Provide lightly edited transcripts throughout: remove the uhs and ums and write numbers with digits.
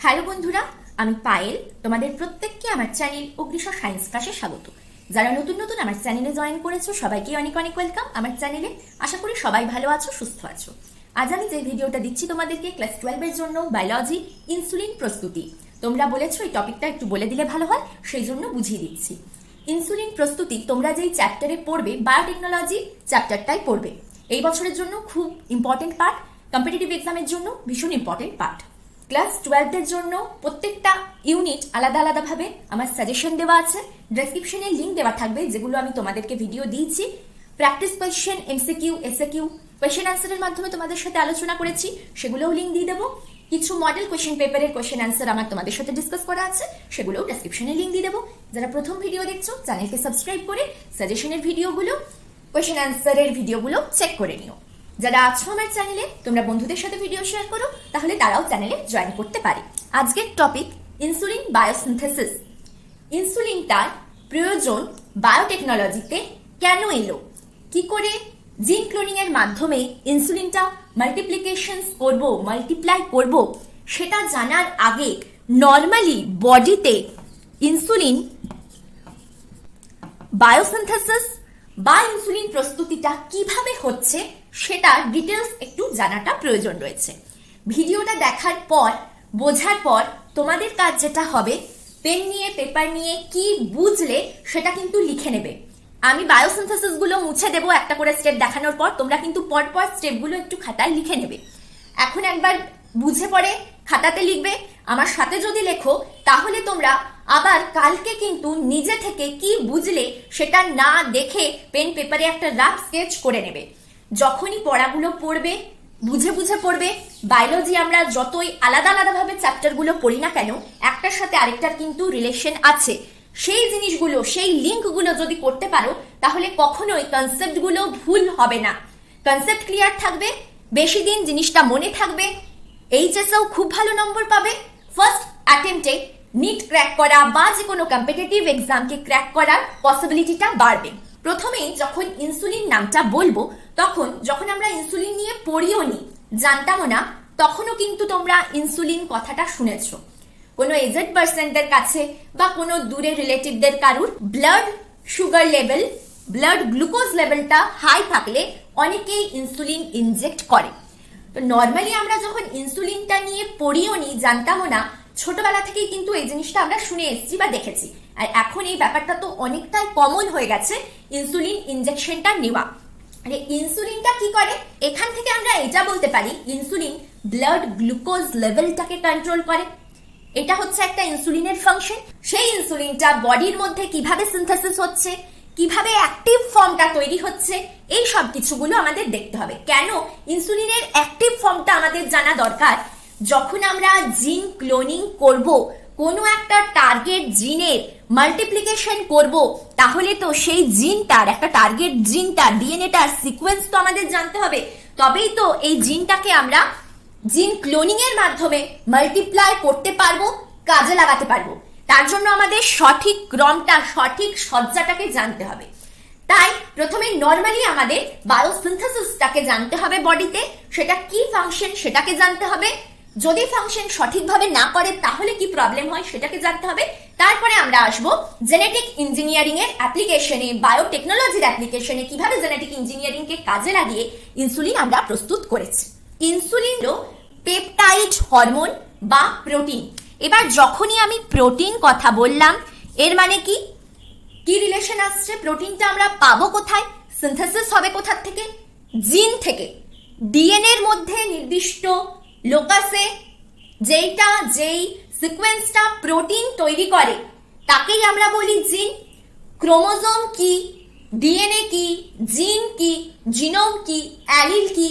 Hello বন্ধুরা, আমি পায়েল। তোমাদের প্রত্যেককে আমার চ্যানেল অগ্নিশা সায়েন্স ক্লাসে স্বাগত। যারা নতুন নতুন আমার চ্যানেলে জয়েন করেছো সবাইকে অনেক অনেক ওয়েলকাম আমার চ্যানেলে। আশা করি সবাই ভালো আছো, সুস্থ আছো। আজ আমি যে ভিডিওটা দিচ্ছি তোমাদেরকে ক্লাস 12 এর জন্য বায়োলজি ইনসুলিন প্রস্তুতি। তোমরা বলেছো এই টপিকটা একটু বলে দিলে ভালো হয়, সেই জন্য বুঝিয়ে দিচ্ছি। ইনসুলিন প্রস্তুতি তোমরা যেই চ্যাপ্টারে পড়বে, বায়োটেকনোলজি চ্যাপ্টারটাই পড়বে। এই বছরের জন্য খুব ইম্পর্টেন্ট পার্ট, কম্পিটিটিভ এক্সামের জন্য ভীষণ ইম্পর্টেন্ট পার্ট। ক্লাস 12 এর জন্য প্রত্যেকটা ইউনিট আলাদা আলাদাভাবে আমার সাজেশন দেওয়া আছে, ডেসক্রিপশনে লিঙ্ক দেওয়া থাকবে, যেগুলো আমি তোমাদেরকে ভিডিও দিয়েছি। Practice question, MCQ, SAQ, question অ্যান্সারের মাধ্যমে তোমাদের সাথে আলোচনা করেছি, সেগুলোও লিঙ্ক দিয়ে দেবো। কিছু মডেল কোয়েশ্চেন পেপারের কোয়েশ্চেন অ্যান্সার আমার তোমাদের সাথে ডিসকাস করা আছে, সেগুলোও ডেসক্রিপশনে লিঙ্ক দিয়ে দেবো। যারা প্রথম ভিডিও দেখছো চ্যানেলকে সাবস্ক্রাইব করে সাজেশনের ভিডিওগুলো, কোয়েশ্চেন অ্যান্সারের ভিডিওগুলো চেক করে নিও। যারা আছো আমার চ্যানেলে, তোমরা বন্ধুদের সাথে ভিডিও শেয়ার করো, তাহলে তারাও চ্যানেলে জয়েন করতে পারে। আজকের টপিক ইনসুলিন বায়োসিনথেসিস। ইনসুলিনটার প্রয়োজন বায়োটেকনোলজিতে কেন এলো, কি করে জিন ক্লোনিং এর মাধ্যমে ইনসুলিনটা মাল্টিপ্লাই করব, সেটা জানার আগে নর্মালি বডিতে ইনসুলিন বায়োসিনথেসিস বা ইনসুলিন প্রস্তুতিটা কিভাবে হচ্ছে সেটা ডিটেলস একটু জানাটা প্রয়োজন রয়েছে। ভিডিওটা দেখার পর, বোঝার পর তোমাদের কাজ যেটা হবে, পেন নিয়ে পেপার নিয়ে কি বুঝলে সেটা কিন্তু লিখে নেবে। আমি বায়োসিনথেসিস গুলো মুছে দেবো একটা করে স্টেপ দেখানোর পর, তোমরা কিন্তু পরপর স্টেপগুলো একটু খাতায় লিখে নেবে। এখন একবার বুঝে পড়ে খাতাতে লিখবে। আমার সাথে যদি লেখো তাহলে তোমরা আবার কালকে কিন্তু নিজে থেকে কি বুঝলে সেটা না দেখে পেন পেপারে একটা রাফ স্কেচ করে নেবে। যখনই পড়াগুলো পড়বে, বুঝে বুঝে পড়বে। বায়োলজি আমরা যতই আলাদা আলাদাভাবে চ্যাপ্টারগুলো পড়ি না কেন, একটার সাথে আরেকটার কিন্তু রিলেশন আছে। সেই জিনিসগুলো, সেই লিঙ্কগুলো যদি করতে পারো, তাহলে কখনোই কনসেপ্টগুলো ভুল হবে না। কনসেপ্ট ক্লিয়ার থাকবে, বেশি দিন জিনিসটা মনে থাকবে, এইচএসেও খুব ভালো নম্বর পাবে। ফার্স্ট অ্যাটেম্পটে নিট ক্র্যাক করা বা যে কোনো কম্পিটিটিভ এক্সামকে ক্র্যাক করার পসিবিলিটিটা বাড়বে। প্রথমেই যখন ইনসুলিন নামটা বলবো, তখন যখন আমরা ইনসুলিন নিয়ে পড়িও নি, জানতামও না, তখনও কিন্তু তোমরা ইনসুলিন কথাটা শুনেছো। কোনো এজেড পার্সনদের কাছে বা কোনো দূরের রিলেটিভদের কারুর blood sugar level, blood glucose লেভেলটা হাই থাকলে অনেকেই ইনসুলিন ইনজেক্ট করে। তো নর্মালি আমরা যখন ইনসুলিনটা নিয়ে পড়িও নি, জানতামও না, ছোটবেলা থেকেই কিন্তু এই জিনিসটা আমরা শুনে এসেছি বা দেখেছি। আর এখন এই ব্যাপারটা তো অনেকটাই কমন হয়ে গেছে, ইনসুলিন ইনজেকশনটা নেওয়া। আরে ইনসুলিনটা কি করে? এখান থেকে আমরা এটা বলতে পারি, ইনসুলিন ব্লাড গ্লুকোজ লেভেলটাকে কন্ট্রোল করে। এটা হচ্ছে একটা ইনসুলিনের ফাংশন। সেই ইনসুলিনটা বডির মধ্যে কিভাবে সিনথেসিস হচ্ছে, কিভাবে অ্যাক্টিভ ফর্মটা তৈরি হচ্ছে, এই সব কিছুগুলো আমাদের দেখতে হবে। কেন ইনসুলিনের অ্যাক্টিভ ফর্মটা আমাদের জানা দরকার? যখন আমরা জিন ক্লোনিং করব, কোনো একটা টার্গেট জিনের মাল্টিপ্লিকেশন করব, তাহলে তো সেই জিনটার, একটা টার্গেট জিনটার ডিএনএটার সিকোয়েন্স তো আমাদের জানতে হবে। তবেই তো এই জিনটাকে আমরা জিন ক্লোনিং এর মাধ্যমে মাল্টিপ্লাই করতে পারবো, কাজে লাগাতে পারবো। তার জন্য আমাদের সঠিক ক্রমটা, সঠিক সজ্জাটাকে জানতে হবে। তাই প্রথমে নর্মালি আমাদের বায়োসিনথেসিসটাকে জানতে হবে বডিতে, সেটা কি ফাংশন সেটাকে জানতে হবে। যদি ফাংশন সঠিকভাবে না করে তাহলে কি প্রবলেম হয় সেটাকে জানতে হবে। তারপরে আমরা আসবো জেনেটিক ইঞ্জিনিয়ারিং এর অ্যাপ্লিকেশনে, বায়োটেকনোলজির অ্যাপ্লিকেশনে, কিভাবে জেনেটিক ইঞ্জিনিয়ারিং কে কাজে লাগিয়ে ইনসুলিন আমরা প্রস্তুত করেছি। ইনসুলিন হলো পেপটাইড হরমোন বা প্রোটিন। এবার যখনই আমি প্রোটিন কথা বললাম, এর মানে কি কি রিলেশন আসছে? প্রোটিনটা আমরা পাবো কোথায়? সিনথেসিস হবে কোথা থেকে? জিন থেকে। ডিএনএ এর মধ্যে নির্দিষ্ট লোকাসে যেই সিকোয়েন্সটা প্রোটিন তৈরি করে তাকেই আমরা বলি জিন। ক্রোমোজোম কি, ডিএনএ কি, জিন কি, জিনোম কি, অ্যালিল কি,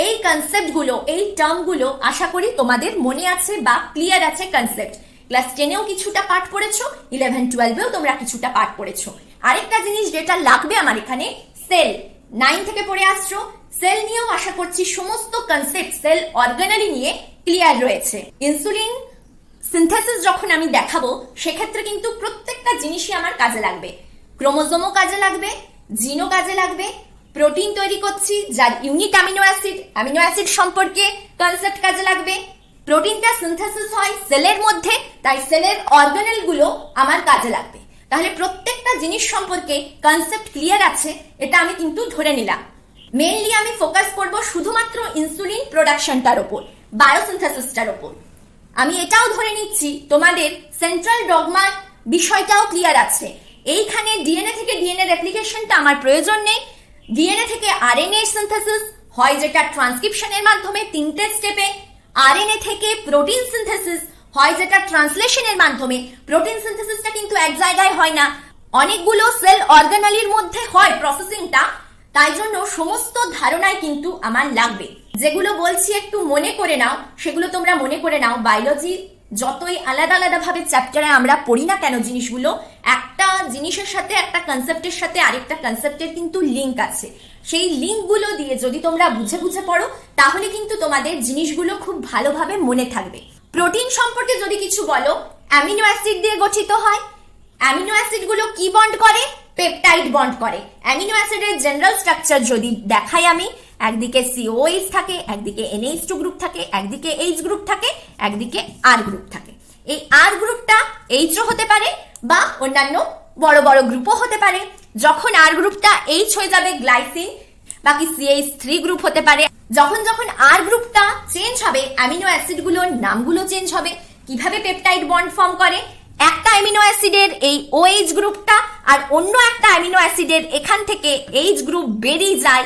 এই কনসেপ্টগুলো, এই টার্মগুলো আশা করি তোমাদের মনে আছে বা ক্লিয়ার আছে কনসেপ্ট। ক্লাস 10এও কিছুটা পাঠ পড়েছো, 11-12এও তোমরা কিছুটা পাঠ পড়েছো। আরেকটা জিনিস যেটা লাগবে আমার এখানে, সেল। 9 থেকে পড়ে আসছো, সেল নিয়েও আশা করছি সমস্ত কনসেপ্ট, সেল অর্গানালি নিয়ে ক্লিয়ার রয়েছে। ইনসুলিন সিনথেসিস যখন আমি দেখাবো, সেক্ষেত্রে কিন্তু প্রত্যেকটা জিনিসই আমার কাজে লাগবে। ক্রোমোজোমও কাজে লাগবে, জিনও কাজে লাগবে, প্রোটিন তৈরি করছি যার ইউনিট অ্যামিনো অ্যাসিড সম্পর্কে কনসেপ্ট কাজে লাগবে, প্রোটিনটা সিনথেসিস হয় সেলের মধ্যে, তাই সেলের অর্গানেল গুলো আমার কাজে লাগবে। তাহলে প্রত্যেকটা জিনিস সম্পর্কে কনসেপ্ট ক্লিয়ার আছে, এটা আমি কিন্তু ধরে নিলাম। মেইনলি আমি ফোকাস করব শুধুমাত্র ইনসুলিন প্রোডাকশনটার ওপর, বায়োসিনথেসিসটার ওপর। আমি এটাও ধরে নিচ্ছি তোমাদের সেন্ট্রাল ডগমার বিষয়টাও ক্লিয়ার আছে। এইখানে ডিএনএ থেকে ডিএনএ রেপ্লিকেশনটা আমার প্রয়োজন নেই। ডিএনএ থেকে আরএনএ সিনথেসিস হয়, যেটা ট্রান্সক্রিপশনের মাধ্যমে 3টে স্টেপে। আরএনএ থেকে প্রোটিন সিনথেসিস হয়, যেটা ট্রান্সলেশনের মাধ্যমে। প্রোটিন সিনথেসিসটা কিন্তু এক জায়গায় হয় না, অনেকগুলো সেল অর্গানালির মধ্যে হয় প্রসেসিংটা। তাই জন্য সমস্ত ধারণাই কিন্তু আমার লাগবে। যেগুলো বলছি একটু মনে করে নাও, সেগুলো তোমরা মনে করে নাও। বায়োলজি যতই আলাদা আলাদা ভাবে চ্যাপ্টারে আমরা পড়ি না কেন জিনিসগুলো, একটা জিনিসের সাথে একটা কনসেপ্টের সাথে আরেকটা কনসেপ্টের কিন্তু লিঙ্ক আছে। সেই লিঙ্কগুলো দিয়ে যদি তোমরা বুঝে বুঝে পড়ো, তাহলে কিন্তু তোমাদের জিনিসগুলো খুব ভালোভাবে মনে থাকবে। প্রোটিন সম্পর্কে যদি কিছু বলো, অ্যামিনো অ্যাসিড দিয়ে গঠিত হয়। অ্যামিনো অ্যাসিড গুলো কি বন্ড করে? পেপটাইড বন্ড করে। অ্যামিনো অ্যাসিডের জেনারেল স্ট্রাকচার যদি দেখাই আমি, একদিকে COH থাকে, একদিকে NH2 গ্রুপ থাকে, একদিকে H গ্রুপ থাকে, একদিকে R গ্রুপ থাকে। এই R গ্রুপটা H হতে পারে বা অন্যান্য বড় বড় গ্রুপও হতে পারে। যখন R গ্রুপটা H হয়ে যাবে গ্লাইসিন, বাকি CH3 গ্রুপ হতে পারে। যখন যখন R গ্রুপটা চেঞ্জ হবে, অ্যামিনো অ্যাসিড গুলোর নামগুলো চেঞ্জ হবে। কিভাবে পেপটাইড বন্ড ফর্ম করে? একটা অ্যামিনো অ্যাসিডের এই OH গ্রুপটা আর অন্য একটা অ্যামিনো অ্যাসিডের এখান থেকে H গ্রুপ বেরিয়ে যায়,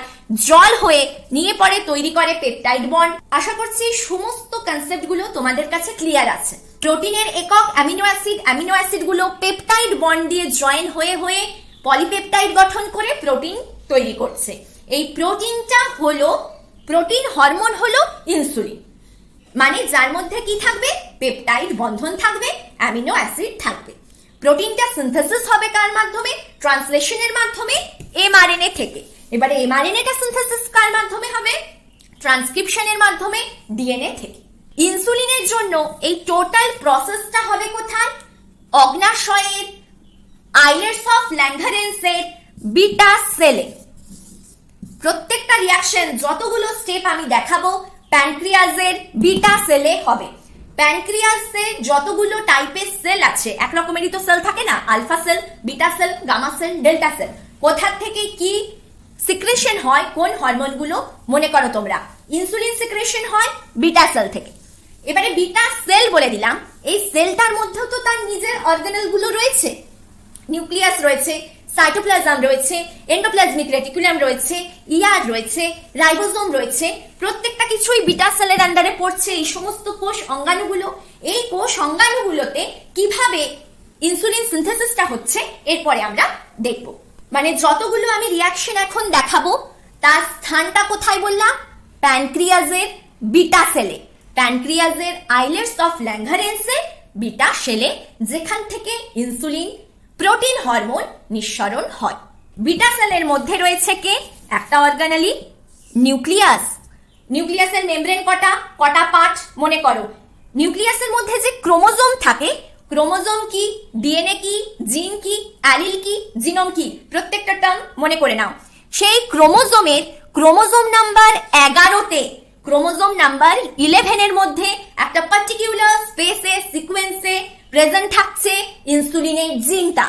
জল হয়ে নিয়ে পরে তৈরি করে পেপটাইড বন্ড। আশা করছি সমস্ত কনসেপ্ট গুলো তোমাদের কাছে ক্লিয়ার আছে। প্রোটিনের একক অ্যামিনো অ্যাসিড, অ্যামিনো অ্যাসিড গুলো পেপটাইড বন্ড দিয়ে জয়েন হয়ে হয়ে পলিপেপটাইড গঠন করে প্রোটিন তৈরি করছে। এই প্রোটিনটা হলো, প্রোটিন হরমোন হলো ইনসুলিন। মানে যার মধ্যে কি থাকবে? পেপটাইড বন্ধন থাকবে, অ্যামিনো অ্যাসিড থাকবে। প্রোটিনটা সিনথেসিস হবে কার মাধ্যমে? ট্রান্সলেশনের মাধ্যমে, mRNA থেকে। এবারে mRNAটা সিনথেসিস কার মাধ্যমে হবে? ট্রান্সক্রিপশনের মাধ্যমে, ডিএনএ থেকে। ইনসুলিনের জন্য এই টোটাল প্রসেসটা হবে কোথায়? অগ্নাশয়ের, আইলেটস অফ ল্যাঙ্গারেন্সের বিটা সেলে। প্রত্যেকটা রিঅ্যাকশন যতগুলো স্টেপ আমি দেখাবো প্যানক্রিয়াসের বিটা সেলে হবে। প্যানক্রিয়াসে যতগুলো টাইপের সেল আছে, এক রকমেরই তো সেল থাকে না, alpha cell, beta cell, gamma cell, delta cell. কোথা থেকে কি সিক্রেশন হয়, কোন হরমোনগুলো? মনে করো তোমরা, ইনসুলিন সিক্রেশন হয় বিটা সেল থেকে। এবারে বিটা সেল বলে দিলাম, এই সেলটার মধ্যেও তো তার নিজের অর্গানেল গুলো রয়েছে। নিউক্লিয়াস রয়েছে, সাইটোপ্লাজম রয়েছে, এন্ডোপ্লাজমিক রেটিকুলাম রয়েছে, ইআর রয়েছে, রাইবোজোম রয়েছে। প্রত্যেকটা কিছুই বিটা সেলের আন্ডারে পড়ছে। এই সমস্ত কোষ অঙ্গাণুগুলো, এই কোষ অঙ্গাণুগুলোতে কিভাবে ইনসুলিন সিনথেসিসটা হচ্ছে এরপরে আমরা দেখব। মানে যতগুলো আমি রিঅ্যাকশন এখন দেখাবো তার স্থানটা কোথায় বললাম? প্যানক্রিয়াসের বিটা সেলে, প্যানক্রিয়াসের আইলেটস অফ ল্যাঙ্গারেন্সের বিটা সেলে, যেখান থেকে ইনসুলিন প্রোটিন হরমোন নিঃসরণ হয়। বিটা সেলের মধ্যে রয়েছে কে? একটা অর্গানালি, নিউক্লিয়াস। নিউক্লিয়াসের মেমব্রেন কটা? কটা পার্ট মনে করো। নিউক্লিয়াসের মধ্যে যে ক্রোমোজোম থাকে, ক্রোমোজোম কি, ডিএনএ কি, জিন কি, অ্যালিল কি, জিনোম কি, প্রত্যেকটা টার্ম মনে করে নাও। সেই ক্রোমোজোমের ক্রোমোজোম নাম্বার 11তে, ক্রোমোজোম নাম্বার 11 এর মধ্যে একটা পার্টিকুলার স্পেসে, সিকোয়েন্সে প্রেজেন্ট থাকছে ইনসুলিনের জিনটা।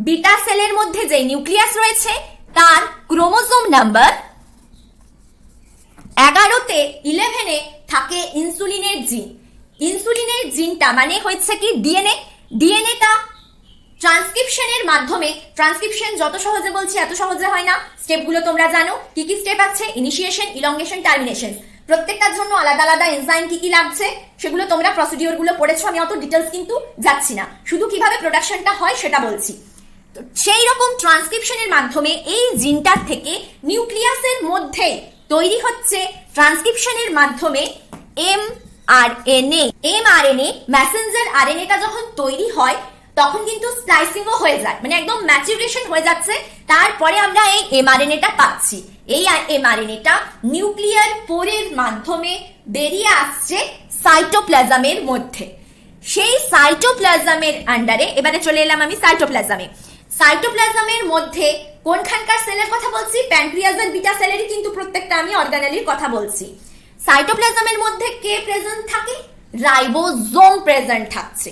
বিটা সেলের মধ্যে যে নিউক্লিয়াস রয়েছে তার ক্রোমোজোম নাম্বার 11তে, 11-এ থাকে ইনসুলিনের জিন। ইনসুলিনের জিনটা মানে হচ্ছে কি ডিএনএ। ডিএনএটা ট্রান্সক্রিপশনের মাধ্যমে, ট্রান্সক্রিপশন যত সহজে বলছি এত সহজে হয় না, স্টেপগুলো তোমরা জানো। কি কি স্টেপ আছে? Initiation, elongation, termination. প্রত্যেকটার জন্য আলাদা আলাদা এনজাইম কি কি লাগছে সেগুলো তোমরা প্রসিডিওর গুলো পড়েছো, আমি অত ডিটেলস কিন্তু যাচ্ছি না, শুধু কিভাবে প্রোডাকশনটা হয় সেটা বলছি। তো সেই রকম ট্রান্সক্রিপশনের মাধ্যমে এই জিনটার থেকে নিউক্লিয়াসের মধ্যে তৈরি হচ্ছে ট্রান্সক্রিপশনের মাধ্যমে mRNA, মেসেঞ্জার আরএনএটা যখন তৈরি হয় তখন কিন্তু স্প্লাইসিংও হয়ে যায়, মানে একদম ম্যাচুরেশন হয়ে যাচ্ছে। তারপরে আমরা এই mRNAটা পাচ্ছি। এই mRNAটা নিউক্লিয়ার পোরের মাধ্যমে বেরিয়ে আসছে সাইটোপ্লাজমের মধ্যে। সেই সাইটোপ্লাজমের আন্ডারে, এবারে চলে এলাম আমি সাইটোপ্লাজমে। সাইটোপ্লাজমের মধ্যে কোনখানকার সেলের কথা বলছি? প্যানক্রিয়াসের বিটা সেলেরই কিন্তু প্রত্যেকটা আমি অর্গানালির কথা বলছি। সাইটোপ্লাজমের মধ্যে কে প্রেজেন্ট থাকে? রাইবোজোম প্রেজেন্ট থাকছে।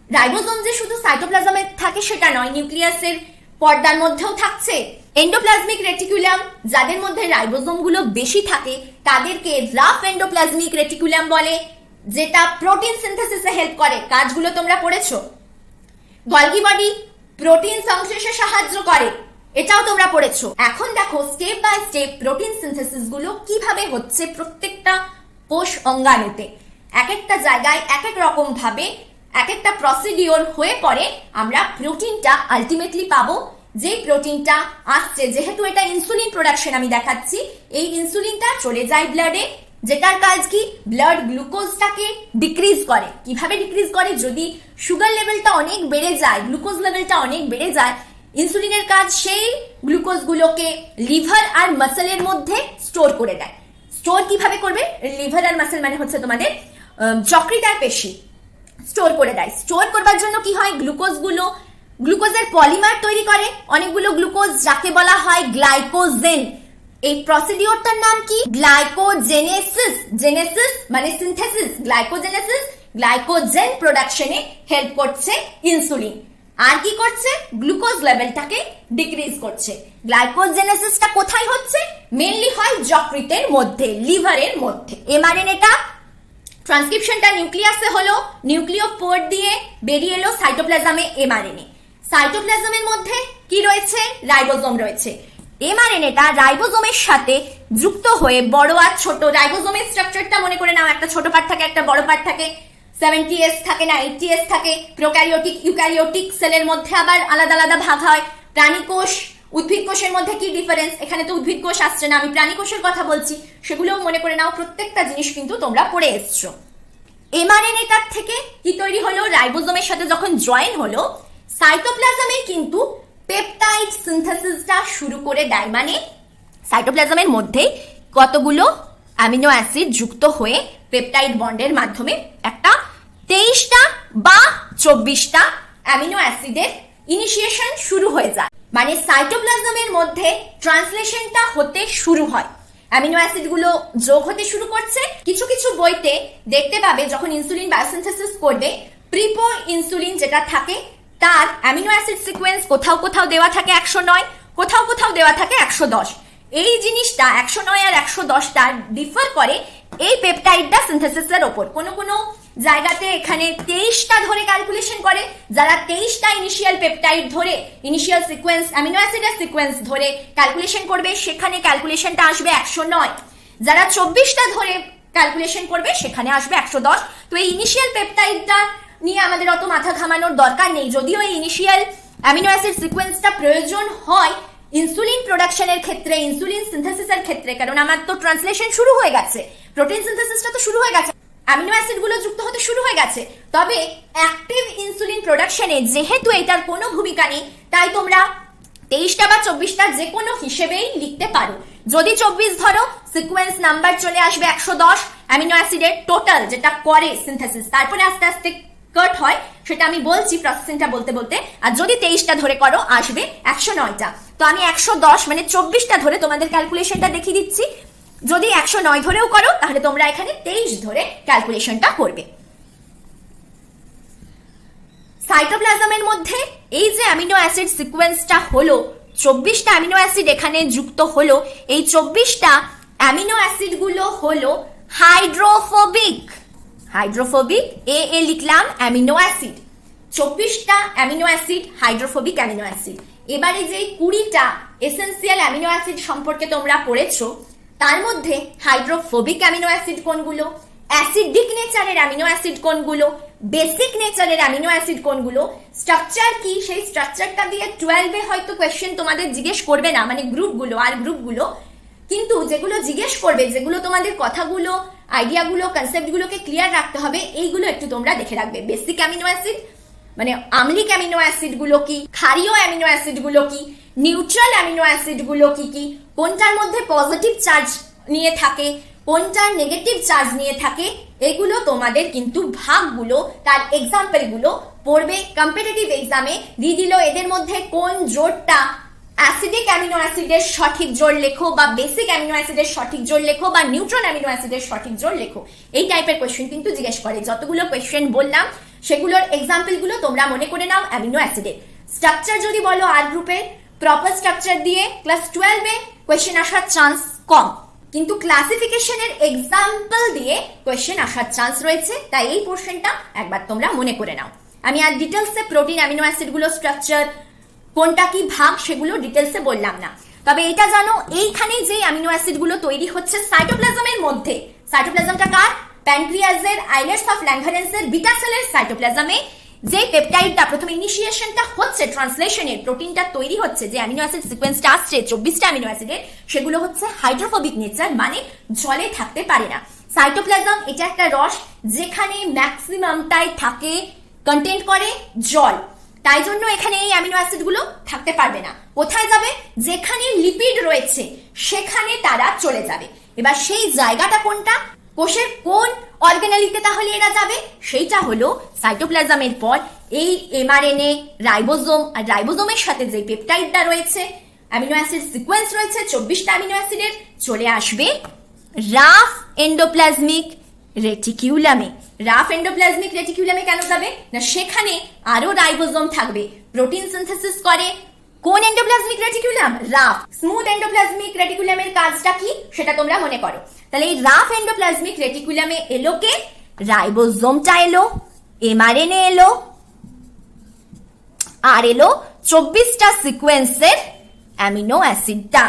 রাইবোজোম যে শুধু সাইটোপ্লাজমে থাকে সেটা নয়, নিউক্লিয়াসের পর্দার মধ্যেও থাকছে। এন্ডোপ্লাজমিক রেটিকুলাম, যাদের মধ্যে রাইবোজোম গুলো বেশি থাকে তাদেরকে রাফ এন্ডোপ্লাজমিক রেটিকুলাম বলে, যেটা প্রোটিন সিনথেসিসে হেল্প করে। কাজগুলো তোমরা পড়েছো। গলগি বডি প্রোটিন সংশ্লেষে সাহায্য করে, এটাও তোমরা পড়েছো। এখন দেখো step by step protein synthesis গুলো কিভাবে হচ্ছে প্রত্যেকটা কোষ অঙ্গাণুতে। এক একটা জায়গায় এক এক রকম ভাবে এক একটা প্রসিডিওর হয়ে পড়ে আমরা প্রোটিনটা আলটিমেটলি পাবো। যে প্রোটিনটা আসছে, যেহেতু এটা ইনসুলিন প্রোডাকশন আমি দেখাচ্ছি, এই ইনসুলিনটা চলে যায় ব্লাডে, যেটার কাজ কি ব্লাড গ্লুকোজটাকে ডিক্রিজ করে। কিভাবে ডিক্রিজ করে? যদি সুগার লেভেলটা অনেক বেড়ে যায়, গ্লুকোজ লেভেলটা অনেক বেড়ে যায়, ইনসুলিনের কাজ সেই গ্লুকোজ গুলোকে লিভার আর মাসেলের মধ্যে স্টোর করে দেয়। স্টোর কিভাবে করবে? লিভার আর মাসেল মানে হচ্ছে তোমাদের যকৃতের পেশি স্টোর করে দেয়। স্টোর করবার জন্য কি হয়, গ্লুকোজের পলিমার তৈরি করে অনেকগুলো গ্লুকোজ, যাকে বলা হয় গ্লাইকোজেন। এই প্রসিডিওরটার নাম কি? গ্লাইকোজেনেসিস। জেনেসিস মানে সিনথেসিস, গ্লাইকোজেনেসিস। গ্লাইকোজেন প্রোডাকশনে হেল্প করছে ইনসুলিন। আর কি করছে? গ্লুকোজ লেভেলটাকে ডিক্রিজ করছে। গ্লাইকোজেনেসিসটা কোথায় হচ্ছে? মেইনলি হয় যকৃতের মধ্যে, লিভারের মধ্যে। এমআরএনএটা ট্রান্সক্রিপশনটা নিউক্লিয়াসে হলো, নিউক্লিওপোর দিয়ে বেরিয়ে এলো সাইটোপ্লাজমে এমআরএনএ। সাইটোপ্লাজমের মধ্যে কি রয়েছে? রাইবোজোম রয়েছে। এমআরএনএটা রাইবোজোমের সাথে যুক্ত হয়ে বড় আর ছোট, রাইবোজোমের স্ট্রাকচারটা মনে করে নাও, একটা ছোট পার্ট থাকে, একটা বড় পার্ট থাকে, 70S থাকে না 80S থাকে। প্রোক্যারিওটিক ইউক্যারিওটিক সেলের মধ্যে আবার আলাদা আলাদা ভাগ হয়। প্রাণী কোষ উদ্ভিদ কোষের মধ্যে কি ডিফারেন্স? এখানে তো উদ্ভিদ কোষ আসছে না, আমি প্রাণী কোষের কথা বলছি, সেগুলোও মনে করে নাও। প্রত্যেকটা জিনিস কিন্তু তোমরা পড়ে এসছো। এমআরএনএটার থেকে কি তৈরি হলো? রাইবোজোমের সাথে যখন জয়েন হলো, সাইটোপ্লাজমে কিন্তু পেপটাইড সিনথেসিসটা শুরু করে দেয়। মানে সাইটোপ্লাজমের মধ্যে কতগুলো অ্যামিনো অ্যাসিড যুক্ত হয়ে পেপটাইড বন্ডের মাধ্যমে একটা 23টা বা 24টা অ্যামিনো অ্যাসিডের ইনিশিয়েশন শুরু হয়ে যায়। মানে সাইটোপ্লাজমের মধ্যে ট্রান্সলেশনটা হতে শুরু হয়, অ্যামিনো অ্যাসিড গুলো যোগ হতে শুরু করছে। কিছু কিছু বইতে দেখতে পাবে যখন ইনসুলিন বায়োসিনথেসিস করবে, প্রিপো ইনসুলিন যেটা থাকে তার অ্যামিনো অ্যাসিড সিকোয়েন্স কোথাও কোথাও দেওয়া থাকে 109, কোথাও কোথাও দেওয়া থাকে 110। এই জিনিসটা 109 আর 110টা ডিফার করে এই পেপটাইডটা সিনথেসিসের ওপর। কোনো কোনো জায়গাতে এখানে 23টা ধরে ক্যালকুলেশন করে, যারা 23টা ইনিশিয়াল পেপটাইড ধরে, ইনিশিয়াল সিকোয়েন্স অ্যামিনো অ্যাসিডের সিকোয়েন্স ধরে ক্যালকুলেশন করবে, সেখানে ক্যালকুলেশনটা আসবে 109। যারা 24টা ধরে ক্যালকুলেশন করবে সেখানে আসবে 110। তো এই ইনিশিয়াল পেপটাইডটা নিয়ে আমাদের অত মাথা ঘামানোর দরকার নেই। যদিও এই ইনিশিয়াল অ্যামিনো অ্যাসিড সিকোয়েন্সটা প্রয়োজন হয় ইনসুলিন প্রোডাকশনের ক্ষেত্রে, ইনসুলিন সিনথেসিসের ক্ষেত্রে, কারণ আমার তো ট্রান্সলেশন শুরু হয়ে গেছে, প্রোটিন সিনথেসিসটা তো শুরু হয়ে গেছে, অ্যামিনো অ্যাসিড গুলো যুক্ত হতে শুরু হয়ে গেছে। তবে অ্যাক্টিভ ইনসুলিন প্রোডাকশনে যেহেতু এটার কোনো ভূমিকা নেই, তাই তোমরা 23টা বা 24টা যে কোনো হিসেবেই লিখতে পারো। যদি 24 ধরো, সিকোয়েন্স নাম্বার চলে আসবে 110 অ্যামিনো অ্যাসিডের টোটাল, যেটা করে সিনথেসিস। তারপরে আস্তে আস্তে কাট হয়, সেটা আমি বলছি প্রসেসিংটা বলতে বলতে। আর যদি 23টা ধরে করো আসবে 109টা। তো আমি 110 মানে 24টা ধরে তোমাদের ক্যালকুলেশনটা দেখিয়ে দিচ্ছি। যদি 109 ধরেও করো তাহলে তোমরা এখানে 23 ধরে ক্যালকুলেশনটা করবে। সাইটোপ্লাজমের মধ্যে এই যে অ্যামিনো অ্যাসিড সিকোয়েন্সটা হলো, 24টা অ্যামিনো অ্যাসিড এখানে যুক্ত হলো। এই 24টা অ্যামিনো অ্যাসিড গুলো হলো হাইড্রোফোবিক। হাইড্রোফোবিক এ লিখলাম অ্যামিনো অ্যাসিড, 24টা amino acid hydrophobic amino acid. এবারে যে 20টা এসেন্সিয়াল অ্যামিনো অ্যাসিড সম্পর্কে তোমরা পড়েছো, তার মধ্যে হাইড্রোফোবিক অ্যামিনো অ্যাসিড কোনগুলো, অ্যাসিডিক নেচারের অ্যামিনো অ্যাসিড কোনগুলো, বেসিক নেচারের অ্যামিনো অ্যাসিড কোনগুলো, স্ট্রাকচার কি, সেই স্ট্রাকচারটা দিয়ে 12-এ হয়তো কোয়েশ্চেন তোমাদের জিজ্ঞেস করবে না, মানে গ্রুপগুলো আর গ্রুপগুলো, কিন্তু যেগুলো জিজ্ঞেস করবে, যেগুলো তোমাদের কথাগুলো, আইডিয়াগুলো, কনসেপ্টগুলোকে ক্লিয়ার রাখতে হবে, এইগুলো একটু তোমরা দেখে রাখবে। বেসিক অ্যামিনো অ্যাসিড মানে আম্লিক অ্যামিনো অ্যাসিড গুলো কি, ক্ষারীয় অ্যামিনো অ্যাসিড গুলো কি, নিউট্রাল অ্যামিনো অ্যাসিড গুলো কি কি, কোনটার মধ্যে পজিটিভ চার্জ নিয়ে থাকে, কোনটার নেগেটিভ চার্জ নিয়ে থাকে, এগুলো তোমাদের কিন্তু ভাগগুলো, তার এক্সাম্পল গুলো পড়বে। কম্পিটিটিভ এক্সামে দিয়ে দিল এদের মধ্যে কোন জোটটা অ্যাসিডিক অ্যামিনো অ্যাসিডের সঠিক জোড় লেখো, বা বেসিক অ্যামিনো অ্যাসিডের সঠিক জোড় লেখো, বা নিউট্রন অ্যামিনো অ্যাসিডের সঠিক জোড় লেখো। এই টাইপের কোয়েশ্চেন কিন্তু জিজ্ঞেস করে। যতগুলো কোয়েশ্চেন বললাম সেগুলোর এক্সাম্পল গুলো তোমরা মনে করে নাও অ্যামিনো অ্যাসিডের। স্ট্রাকচার যদি বলো আর গ্রুপে প্রপার স্ট্রাকচার দিয়ে ক্লাস 12 এ কোয়েশ্চেন আসার চান্স কম, কিন্তু ক্লাসিফিকেশনের এক্সাম্পল দিয়ে কোয়েশ্চেন আসার চান্স রয়েছে। তাই এই পোর্শনটা একবার তোমরা মনে করে নাও। আমি আর ডিটেলসে প্রোটিন অ্যামিনো অ্যাসিড গুলো স্ট্রাকচার কোনটা কি ভাগ সেগুলো ডিটেলসে বললাম না। তবে এটা জানো, এইখানে যে অ্যামিনো অ্যাসিড গুলো তৈরি হচ্ছে সাইটোপ্লাজমের মধ্যে, সাইটোপ্লাজমটা কার? প্যানক্রিয়াসের, আইলেটস অফ ল্যাঙ্গারেন্সের, বিটা সেলের সাইটোপ্লাজমে যে পেপটাইডটা প্রথমে ইনিশিয়েশনটা হচ্ছে, ট্রান্সলেশনের প্রোটিনটা তৈরি হচ্ছে, যে অ্যামিনো অ্যাসিড সিকোয়েন্সটা আসছে 24টা অ্যামিনো অ্যাসিডের, সেগুলো হচ্ছে হাইড্রোফোবিক নেচার, মানে জলে থাকতে পারে না। সাইটোপ্লাজম এটা একটা রস যেখানে ম্যাক্সিমামটাই থাকে, কন্টেন্ট করে জল। তাই জন্য এখানে এই অ্যামিনো অ্যাসিড গুলো থাকতে পারবে না। কোথায় যাবে? যেখানে লিপিড রয়েছে সেখানে তারা চলে যাবে। এবার সেই জায়গাটা কোনটা? কোষের কোন অর্গানেলিতে তাহলে এরা যাবে? সেইটা হলো সাইটোপ্লাজমের পর এই এমআরএনএ, রাইবোজোম, আর রাইবোজোমের সাথে যে পেপটাইডটা রয়েছে, অ্যামিনো অ্যাসিড সিকোয়েন্স রয়েছে 24টা অ্যামিনো অ্যাসিডের, চলে আসবে রাফ এন্ডোপ্লাজমিক রেটিকিউলামে। রাফ এন্ডোপ্লাজমিক রেটিকিউলামে কেন যাবে না? সেখানে আরো রাইবোজোম থাকবে, প্রোটিন সিনথেসিস করে। কোন endoplasmic reticulum? Rough. Smooth endoplasmic রেটিকুলামের কাজটা কি সেটা তোমরা মনে করো। তাহলে এই রাফ এন্ডোপ্লাজমিক রেটিকুলামে এলো কে? রাইবোজোমটা এলো, এমআরএনএ এলো, আর এলো 24টা সিকোয়েন্সের অ্যামিনো অ্যাসিডটা।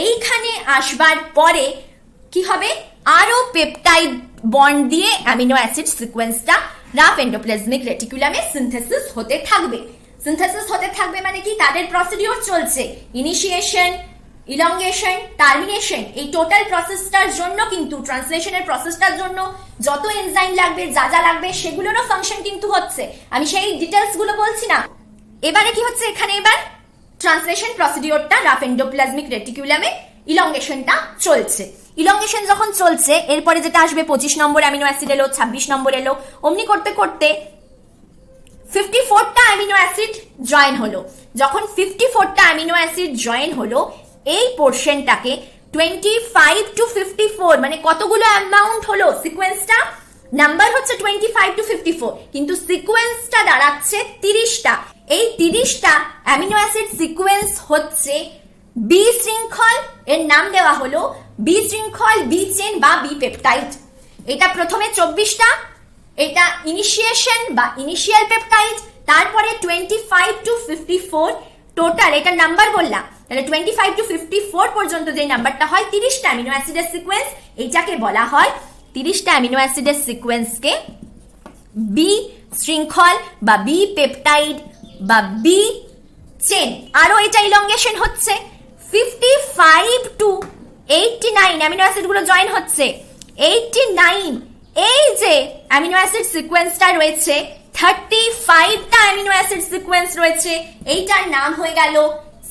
এইখানে আসবার পরে কি হবে? আরো পেপটাইড বন্ড দিয়ে অ্যামিনো অ্যাসিড সিকোয়েন্সটা রাফ এন্ডোপ্লাজমিক রেটিকুলামে সিনথেসিস হতে থাকবে। সিনথেসিস হতে থাকবে মানে কি? তাদের প্রসিডিওর চলছে, ইনিশিয়েশন, ইলংগেশন, টার্মিনেশন। এই টোটাল প্রসেসটার জন্য কিন্তু, ট্রান্সলেশনের প্রসেসটার জন্য যত এনজাইম লাগবে, যা যা লাগবে, সেগুলোরও ফাংশন কিন্তু হচ্ছে। আমি সেই ডিটেলস গুলো বলছি না। এবারে কি হচ্ছে এখানে? এবার ট্রান্সলেশন প্রসিডিওরটা রাফ এন্ডোপ্লাজমিক রেটিকুলামে ইলংগেশনটা চলছে। ইলংগেশন যখন চলছে, এরপরে যেটা আসবে 25 নম্বর অ্যামিনো অ্যাসিড এলো, 26 নম্বর এলো, অমনি করতে করতে 54টা অ্যামিনো অ্যাসিড জয়েন হলো। যখন 54টা অ্যামিনো অ্যাসিড জয়েন হলো, এই পোর্শনটাকে 25 to 54 মানে কতগুলো অ্যামাউন্ট হলো? সিকোয়েন্সটা নাম্বার হচ্ছে 25 to 54, কিন্তু সিকোয়েন্সটা দাঁড়াচ্ছে 30টা। এই 30টা অ্যামিনো অ্যাসিড সিকোয়েন্স হচ্ছে বি শৃঙ্খল। এর নাম দেওয়া হলো বি শৃঙ্খল, বি চেন বা বি পেপটাইড। এটা প্রথমে 24টা, এটা ইনিশিয়েশন বা ইনিশিয়াল পেপটাইড, তারপরে 25 to 54 টোটাল, এটা নাম্বার বললাম। তাহলে 25 to 54 পর্যন্ত যে নাম্বারটা হয় 30টা অ্যামিনো অ্যাসিডের সিকোয়েন্স, এইটাকে বলা হয় 30টা অ্যামিনো অ্যাসিডের সিকোয়েন্সকে বি শৃঙ্খল বা বি পেপটাইড বা বি চেন। আরো এটা ইলংগেশন হচ্ছে 55 to 89 অ্যামিনো অ্যাসিড গুলো জয়েন হচ্ছে। 89 এই যে অ্যামিনো অ্যাসিড সিকোয়েন্সটা রয়েছে, 35টা অ্যামিনো অ্যাসিড সিকোয়েন্স রয়েছে, এইটার নাম হয়ে গেল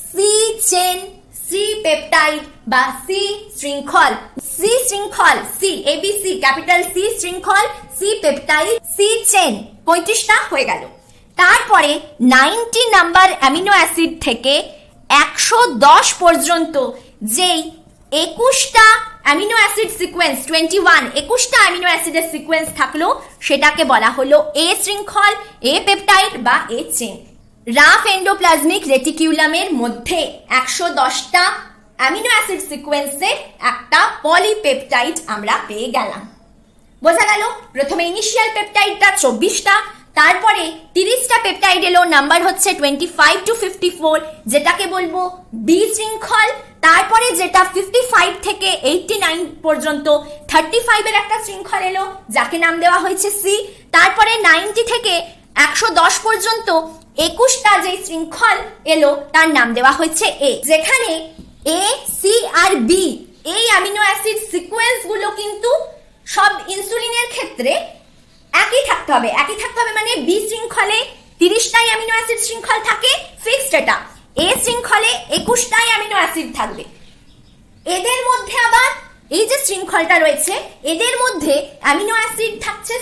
সি চেন, সি পেপটাইড বা সি শৃঙ্খল। সি শৃঙ্খল, সি এবিসি, ক্যাপিটাল সি শৃঙ্খল, সি পেপটাইড, সি চেন, 35টা হয়ে গেল। তারপরে 90 নাম্বার অ্যামিনো অ্যাসিড থেকে 110 পর্যন্ত যেই 21টা অ্যামিনো অ্যাসিড সিকোয়েন্স, 21টা অ্যামিনো অ্যাসিডের সিকোয়েন্স থাকলো, সেটাকে বলা হলো এ শৃঙ্খল, এ পেপটাইড বা এ চেন। রাফ এন্ডোপ্লাজমিক রেটিকিউলামের মধ্যে 110টা অ্যামিনো অ্যাসিড সিকোয়েন্সের একটা পলিপেপটাইড আমরা পেয়ে গেলাম। বোঝা গেল? প্রথমে ইনিশিয়াল পেপটাইডটা 24টা, তারপরে 30টা পেপটাইড এলো, নাম্বার হচ্ছে 25 to 54, যেটাকে বলবো বি শৃঙ্খল। তারপরে যেটা 55 থেকে 89 পর্যন্ত 35 এর একটা শৃঙ্খল এলো, যাকে নাম দেওয়া হয়েছে সি। তারপরে 90 থেকে 110 পর্যন্ত 21টা যে শৃঙ্খল এলো, তার নাম দেওয়া হয়েছে এ। যেখানে এ, সি আর বি এই অ্যামিনো অ্যাসিড সিকোয়েন্স গুলো কিন্তু সব ইনসুলিনের ক্ষেত্রে একই থাকতে হবে। একই থাকতে হবে মানে বি শৃঙ্খলে 30টাই অ্যামিনো অ্যাসিড শৃঙ্খল থাকে ফিক্সড, এটা। এ শৃঙ্খলে 21টাই অ্যামিনো অ্যাসিড থাকবে। এদের মধ্যে আবার এই যে শৃঙ্খলটা রয়েছে, এদের মধ্যে অ্যামিনো অ্যাসিড থাকছে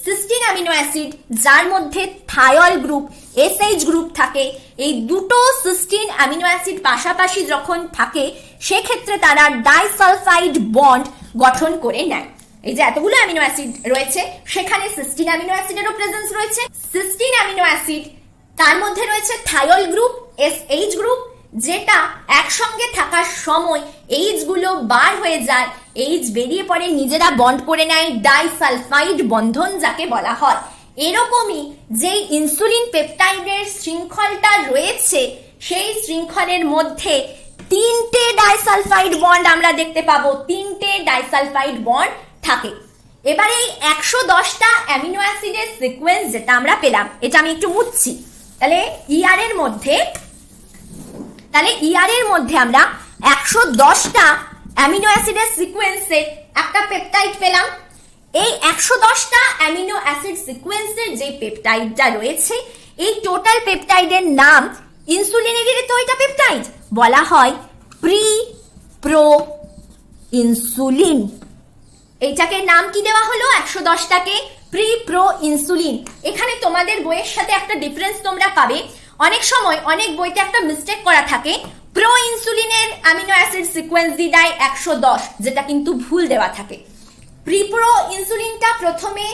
16 অ্যামিনো অ্যাসিড, যার মধ্যে থায়ল গ্রুপ, এসএইচ গ্রুপ থাকে। এই দুটো সিস্টিন অ্যামিনো অ্যাসিড পাশাপাশি যখন থাকে সেক্ষেত্রে তারা ডাইসালফাইড বন্ড গঠন করে নেয়। এই যে এতগুলো অ্যামিনো অ্যাসিড রয়েছে সেখানে সিস্টিন অ্যামিনো অ্যাসিডেরও প্রেজেন্স রয়েছে। সিস্টিন অ্যামিনো অ্যাসিড তার মধ্যে রয়েছে থায়ল গ্রুপ, এসএইচ গ্রুপ, যেটা একসঙ্গে থাকার সময় এইচ গুলো বার হয়ে যায়, এইচ বেরিয়ে পড়ে, নিজেরা বন্ড করে নেয় ডাইসালফাইড বন্ধন যাকে বলা হয়। এরকমই যেই ইনসুলিন পেপটাইডের শৃঙ্খলটা রয়েছে সেই শৃঙ্খলের মধ্যে তিনটে ডাইসালফাইড বন্ড আমরা দেখতে পাবো, তিনটে ডাইসালফাইড বন্ড থাকে। এবারে এই 110টা অ্যামিনো অ্যাসিডের সিকোয়েন্স যেটা আমরা পেলাম, এটা আমি একটু মুছছি। তাহলে ইআর এর মধ্যে আমরা 110টা অ্যামিনো অ্যাসিডের সিকোয়েন্সে একটা পেপটাইড পেলাম। এই 110টা অ্যামিনো অ্যাসিড সিকোয়েন্সের যে পেপটাইডটা রয়েছে, এই টোটাল পেপটাইডের নাম, ইনসুলিনেরই তো এটা পেপটাইড, বলা হয় প্রি প্রো ইনসুলিন। এইটাকে নাম কি দেওয়া হলো? 110টাকে প্রি প্রো ইনসুলিন। এখানে তোমাদের বইয়ের সাথে একটা ডিফারেন্স তোমরা পাবে। অনেক সময় অনেক বইতে একটা মিস্টেক করা থাকে, প্রো ইনসুলিনের অ্যামিনো অ্যাসিড সিকোয়েন্স দিয়ে দেয় 110, যেটা কিন্তু ভুল দেওয়া থাকে। প্রি প্রো ইনসুলিনটা প্রথমে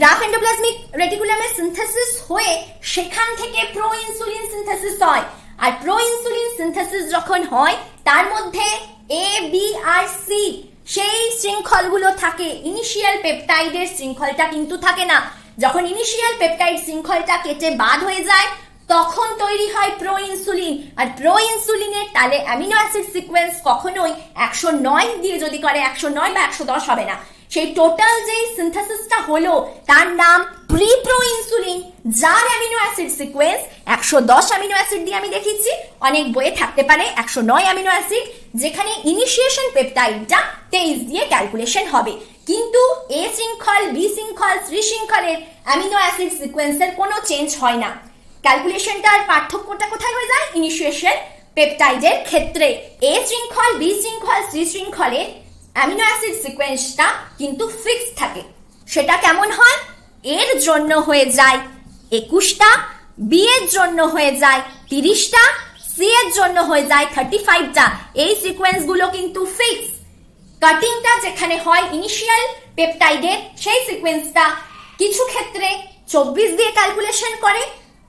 রাফ এন্ডোপ্লাজমিক রেটিকুলামে সিনথেসিস হয়ে সেখান থেকে প্রো ইনসুলিন সিনথেসিস হয়। আর প্রো ইনসুলিন সিনথেসিস যখন হয় তার মধ্যে এ বি আর সি সেই শৃঙ্খলগুলো থাকে, ইনিশিয়াল পেপটাইডের শৃঙ্খলটা কিন্তু থাকে না। যখন ইনিশিয়াল পেপটাইড শৃঙ্খলটা কেটে বাদ হয়ে যায় তখন তৈরি হয় প্রো ইনসুলিন। আর প্রো ইনসুলিনের তাহলে অ্যামিনো অ্যাসিড সিকোয়েন্স কখনোই 109 দিয়ে যদি করে 109 বা 110 হবে না। সেই টোটাল যেই সিনথেসিসটা হলো তার নাম প্রি প্রো ইনসুলিন, যার amino acid sequence 110 amino acid দিয়ে আমি দেখিয়েছি। অনেক বইয়ে থাকতে পারে 109 অ্যামিনো অ্যাসিড, যেখানে ইনিশিয়েশন পেপটাইডটা 23 দিয়ে ক্যালকুলেশন হবে। কিন্তু এ শৃঙ্খল, বি শৃঙ্খল, সি শৃঙ্খলের অ্যামিনো অ্যাসিড সিকোয়েন্সের কোনো চেঞ্জ হয় না। ক্যালকুলেশনটার পার্থক্যটা কোথায় হয়ে যায়? ইনিশিয়েশন পেপটাইডের ক্ষেত্রে এ শৃঙ্খল, বি শৃঙ্খল, সি শৃঙ্খলের অ্যামিনো অ্যাসিড সিকোয়েন্সটা কিন্তু ফিক্সড থাকে। সেটা কেমন হয়? এর জন্য হয়ে যায় 21টা, বি এর জন্য হয়ে যায় 30টা, সি এর জন্য হয়ে যায় 35টা। এই সিকোয়েন্স গুলো কিন্তু ফিক্স। কাটিংটা যেখানে হয় ইনিশিয়াল পেপটাইডের, সেই সিকোয়েন্সটা কিছু ক্ষেত্রে 24 দিয়ে ক্যালকুলেশন করে।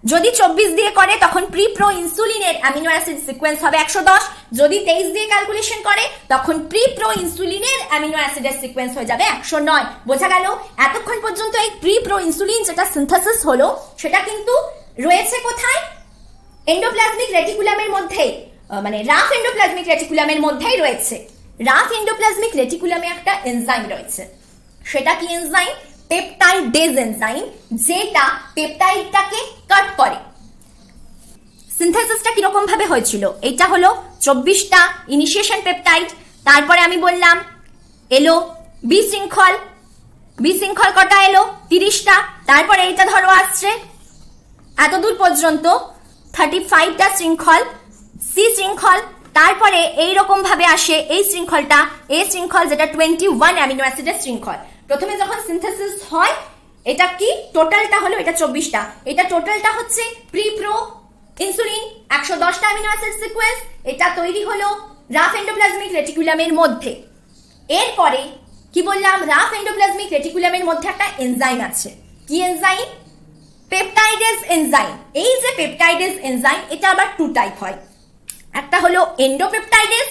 যদি 24 দিয়ে করে তখন প্রি প্রো ইনসুলিনের অ্যামিনো অ্যাসিড সিকোয়েন্স হবে 110। যদি 23 দিয়ে ক্যালকুলেশন করে তখন প্রি প্রো ইনসুলিনের অ্যামিনো অ্যাসিডের সিকোয়েন্স হয়ে যাবে 109। বোঝা গেল? এতক্ষণ পর্যন্ত এই প্রি প্রো ইনসুলিন যেটা সিনথেসিস হলো সেটা কিন্তু রয়েছে কোথায়? এন্ডোপ্লাজমিক রেটিকুলামের মধ্যে, মানে রাফ এন্ডোপ্লাজমিক রেটিকুলামের মধ্যেই রয়েছে। রাফ এন্ডোপ্লাজমিক রেটিকুলামে একটা এনজাইম রয়েছে। সেটা কি এনজাইম? পেপটাইডেজ এনজাইম, যেটা পেপটাইডটাকে কাট করে। সিনথেসিসটা কিরকম ভাবে হয়েছিল? এটা হলো 24টা ইনিশিয়েশন পেপটাইড, তারপরে আমি বললাম এলো বি শৃঙ্খল, বি শৃঙ্খল কটা এলো? 30টা, তারপরে এইটা ধরো আসছে এতদূর পর্যন্ত 35টা শৃঙ্খল, সি শৃঙ্খল, তারপরে এইরকম ভাবে আসে এই শৃঙ্খলটা, এ শৃঙ্খল, যেটা 21 অ্যামিনো অ্যাসিডের শৃঙ্খল। প্রথমে যখন সিনথেসিস হয় এটা কি টোটালটা হলো, এটা 24টা, এটা টোটালটা হচ্ছে প্রি প্রো ইনসুলিন 110টা অ্যামিনো অ্যাসিড সিকোয়েন্স। এটা তৈরি হলো রাফ এন্ডোপ্লাজমিক রেটিকুলামের মধ্যে। এরপরে কি বললাম? রাফ এন্ডোপ্লাজমিক রেটিকুলামের মধ্যে একটা এনজাইম আছে। কি এনজাইম? Peptidase enzyme. এই যে পেপটাইডেজ এনজাইম, এটা আবার টু টাইপ হয়। একটা হলো এন্ডোপেপটাইডেজ,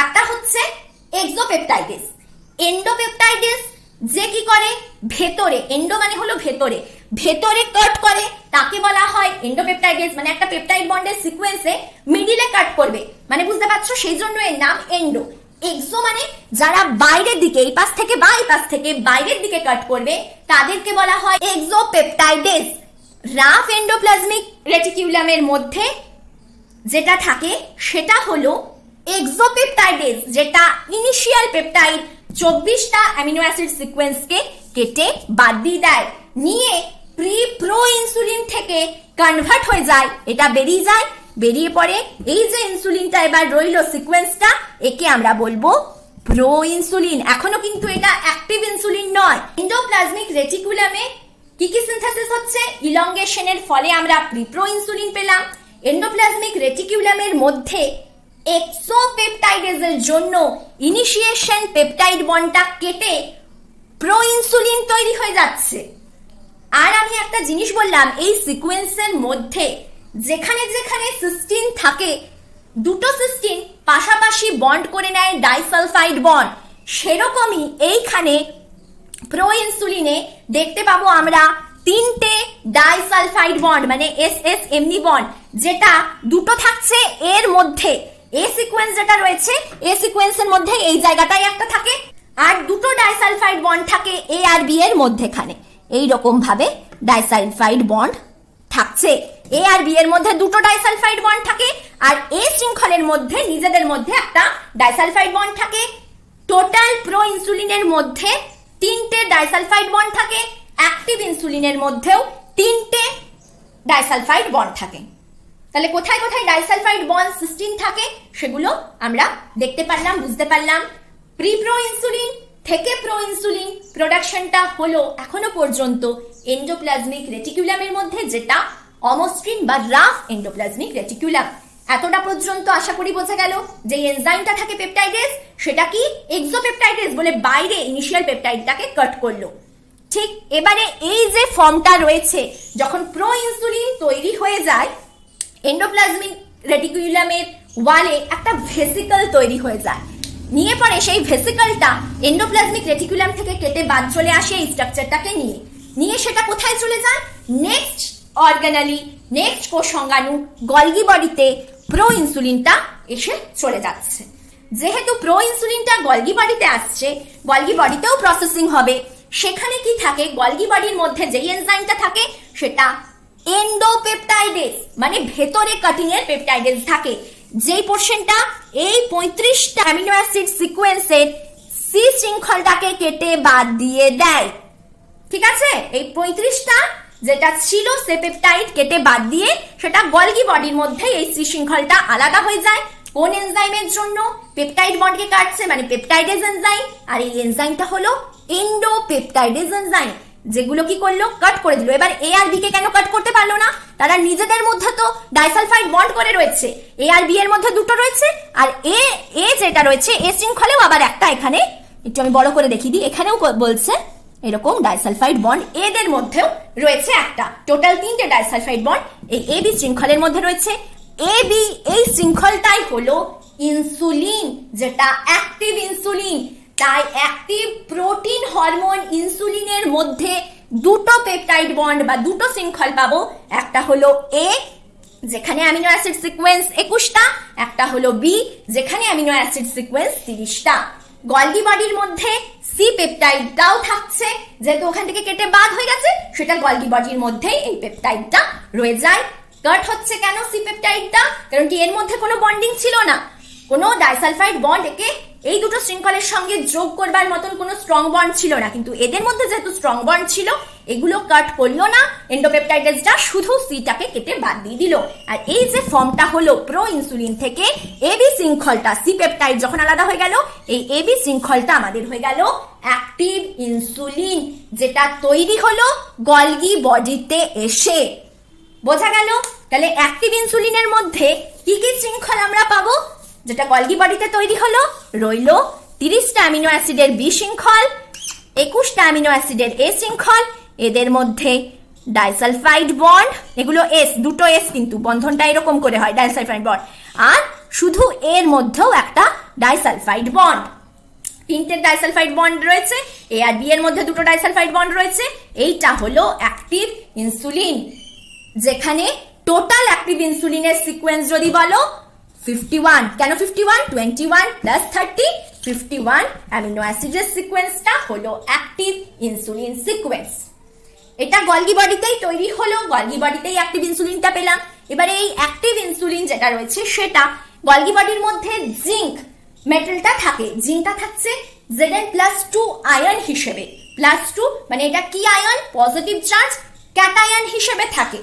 একটা হচ্ছে এক্সোপেপটাইডেজ। এন্ডোপেপটাইডেজ যে কি করে? ভেতরে, এন্ডো মানে হলো ভেতরে, ভেতরে কাট করে, তাকে বলা হয় এন্ডোপেপটাইডেজ। মানে একটা পেপটাইড বন্ডের সিকোয়েন্সে মিডিলে কাট করবে, মানে বুঝতে পারছো, সেই জন্য এর নাম এন্ডো। এক্সো মানে যারা বাইরের দিকে, এই পাশ থেকে বা এই পাশ থেকে বাইরের দিকে কাট করবে তাদেরকে বলা হয় এক্সোপেপটাইডেজ। রাফ এন্ডোপ্লাজমিক রেটিকুলামের মধ্যে যেটা থাকে সেটা হলো এক্সোপেপটাইডেজ, যেটা ইনিশিয়াল পেপটাইড 24টা অ্যামিনো অ্যাসিড সিকোয়েন্সকে কেটে বাদ দিয়ে দেয়, নিয়ে প্রি প্রো ইনসুলিন থেকে কনভার্ট হয়ে যায়, এটা বেরিয়ে যায়। বেরিয়ে পড়ে এই যে ইনসুলিনটা এবার রইল সিকোয়েন্সটা, একে আমরা বলবো প্রো ইনসুলিন। এখনো কিন্তু এটা অ্যাক্টিভ ইনসুলিন নয়। এন্ডোপ্লাজমিক রেটিকুলামে কি কি সিনথেসিস হচ্ছে? ইলংগেশনের ফলে আমরা প্রিপ্রো ইনসুলিন পেলাম। এন্ডোপ্লাজমিক রেটিকুলামের মধ্যে এক্সোপেপটাইডেজের জন্য ইনিশিয়েশন পেপটাইড বন্ডটা কেটে প্রো ইনসুলিন তৈরি হয়ে যাচ্ছে। আর আমি একটা জিনিস বললাম, এই সিকোয়েন্সের মধ্যে যেখানে যেখানে সিস্টিন থাকে, দুটো সিস্টিন পাশাপাশি বন্ড করে নেয় ডাইসালফাইড বন্ড, সেরকমই এইখানে প্রো ইনসুলিনে দেখতে পাবো আমরা তিনটে ডাইসালফাইড বন্ড, মানে এস এস এমনি বন্ড, যেটা দুটো থাকছে এর মধ্যে। এ সিকোয়েন্স যেটা রয়েছে, এ সিকোয়েন্সের মধ্যে এই জায়গাটাই একটা থাকে, আর দুটো ডাইসালফাইড বন্ড থাকে এ আর বি এর মধ্যেখানে। এইরকম ভাবে ডাইসালফাইড বন্ড থাকছে। এ আর বি এর মধ্যে দুটো ডাইসালফাইড বন্ড থাকে, আর এ শৃঙ্খলের মধ্যে নিজেদের মধ্যে একটা ডাইসালফাইড বন্ড থাকে। টোটাল প্রো ইনসুলিনের মধ্যে তিনটে ডাইসালফাইড বন্ড থাকে, অ্যাক্টিভ ইনসুলিনের মধ্যেও তিনটে ডাইসালফাইড বন্ড থাকে। তাহলে কোথায় কোথায় ডাইসালফাইড বন্ড সিস্টিন থাকে সেগুলো আমরা দেখতে পারলাম, বুঝতে পারলাম। প্রিপ্রো ইনসুলিন থেকে প্রো ইনসুলিন প্রোডাকশনটা হলো এখনো পর্যন্ত এন্ডোপ্লাজমিক রেটিকুলামের মধ্যে, যেটা অমসৃণ বা রাফ এন্ডোপ্লাজমিক রেটিকুলাম। এতটা পর্যন্ত আশা করি বোঝা গেল যে এনজাইমটা থাকে পেপটাইডেজ, সেটা কি এক্সোপেপটাইডেজ বলে বাইরে ইনিশিয়াল পেপটাইডটাকে কাট করলো। ঠিক এবারে এই যে ফর্মটা রয়েছে, যখন প্রো ইনসুলিন তৈরি হয়ে যায়, এন্ডোপ্লাজমিক রেটিকুলামের ওয়ালে একটা ভেসিকল তৈরি হয়ে যায়। নিয়ে পরে সেই ভেসিকলটা এন্ডোপ্লাজমিক রেটিকুলাম থেকে কেটে বাদ চলে আসে এই স্ট্রাকচারটাকে নিয়ে সেটা কোথায় চলে যায়? নেক্সট অর্গানালি, নেক্সট কোষ সংজ্ঞাণু গলগি বডিতে প্রো ইনসুলিনটা এসে চলে যাচ্ছে। যেহেতু প্রো ইনসুলিনটা গলগি বডিতে আসছে, গলগি বডিতেও প্রসেসিং হবে। সেখানে কি থাকে? গলগি বডির মধ্যে যেই এনজাইমটা থাকে সেটা এন্ডোপেপটাইডেজ, মানে ভেতরে কাটিং এর পেপটাইডেজ থাকে, যেই পোর্শনটা এই 35টা অ্যামিনো অ্যাসিড সিকোয়েন্সের সি শৃঙ্খলটাকে কেটে বাদ দিয়ে দেয়। ঠিক আছে, এই 35টা যেটা ছিল সে পেপটাইড কেটে বাদ দিয়ে সেটা গলগি বডির মধ্যে এই সি শৃঙ্খলটা আলাদা হয়ে যায়। কোন এনজাইমের জন্য? পেপটাইড বন্ডকে কাটছে, মানে পেপটাইডেজ এনজাইম। আর এই এনজাইমটা হলো এন্ডোপেপটাইডেজ এনজাইম, যেগুলো কি করলো? কাট করে দিল। এবার এ আর বি কে কেন কাট করতে পারলো না? তারা নিজেদের মধ্যে তো ডাইসালফাইড বন্ড করে রয়েছে, এ আর বি এর মধ্যে দুটো রয়েছে, আর এ যেটা রয়েছে এ শৃঙ্খলেও আবার একটা, এখানে একটু আমি বড় করে দেখিয়ে দিই, এখানেও বলছে এরকম ডাইসালফাইড বন্ড এদের মধ্যেও রয়েছে একটা। টোটাল তিনটে ডাইসালফাইড বন্ড এই এ বি শৃঙ্খলের মধ্যে রয়েছে। এ বি এই শৃঙ্খলটাই হলো ইনসুলিন, যেটা অ্যাক্টিভ ইনসুলিন। তাই অ্যাক্টিভ প্রোটিন হরমোন ইনসুলিনের মধ্যে দুটো পেপটাইড বন্ড বা দুটো শৃঙ্খল পাবো। একটা হলো এ, যেখানে অ্যামিনো অ্যাসিড সিকোয়েন্স 21টা, একটা হলো বি, যেখানে অ্যামিনো অ্যাসিড সিকোয়েন্স 30টা। গলগি বডির মধ্যে সি পেপটাইডটাও থাকছে, যেহেতু ওখান থেকে কেটে বাদ হয়ে গেছে, সেটা গলগি বডির মধ্যে এই পেপটাইডটা রয়ে যায়। কাট হচ্ছে কেন সি পেপটাইডটা? কারণ কি এর মধ্যে কোনো বন্ডিং ছিল না, কোনো ডাইসালফাইড বন্ড একে এই দুটো শৃঙ্খলের সঙ্গে যোগ করবার মতন কোনো স্ট্রং বন্ড ছিল না। কিন্তু এদের মধ্যে যেহেতু স্ট্রং বন্ড ছিল, এগুলো কাট করলো না, এন্ডোপেপটাইডেজটা শুধু সিটাকে কেটে বাদ দিয়ে দিল। আর এই যে ফর্মটা হলো প্রো ইনসুলিন থেকে এবি শৃঙ্খলটা, সি পেপটাইড যখন আলাদা হয়ে গেল, এই এবি শৃঙ্খলটা আমাদের হয়ে গেল অ্যাক্টিভ ইনসুলিন, যেটা তৈরি হলো গলগি বডিতে এসে। বোঝা গেল? তাহলে অ্যাক্টিভ ইনসুলিনের মধ্যে কি কি শৃঙ্খল আমরা পাবো? যেটা গলগি বডিতে তৈরি হলো, রইল 30টা অ্যামিনো অ্যাসিডের বি শৃঙ্খল, 21টা অ্যামিনো অ্যাসিডের এ শৃঙ্খল, এদের মধ্যে ডাইসালফাইড বন্ড, এগুলো এস, দুটো এস কিন্তু বন্ধনটা এরকম করে হয় ডাইসালফাইড বন্ড, আর শুধু এর মধ্যেও একটা ডাইসালফাইড বন্ড। তিনটে ডাইসালফাইড বন্ড রয়েছে, এ আর বি এর মধ্যে দুটো ডাইসালফাইড বন্ড রয়েছে। এইটা হলো অ্যাক্টিভ ইনসুলিন, যেখানে টোটাল অ্যাক্টিভ ইনসুলিনের সিকোয়েন্স যদি বলো 51, কেন 51? 21 প্লাস 30, 51 অ্যামিনো অ্যাসিডের সিকোয়েন্সটা হলো অ্যাক্টিভ ইনসুলিন সিকোয়েন্স। এটা গলগি বডিতেই তৈরি হলো, গলগি বডিতেই অ্যাক্টিভ ইনসুলিনটা পেলাম। এবারে এই অ্যাক্টিভ ইনসুলিন যেটা রয়েছে, সেটা গলগি বডির মধ্যে জিঙ্ক মেটালটা থাকে, জিঙ্কটা থাকছে Zn+2 আয়ন হিসেবে। +2 মানে এটা কি আয়ন? পজিটিভ চার্জ ক্যাটায়ন হিসেবে থাকে।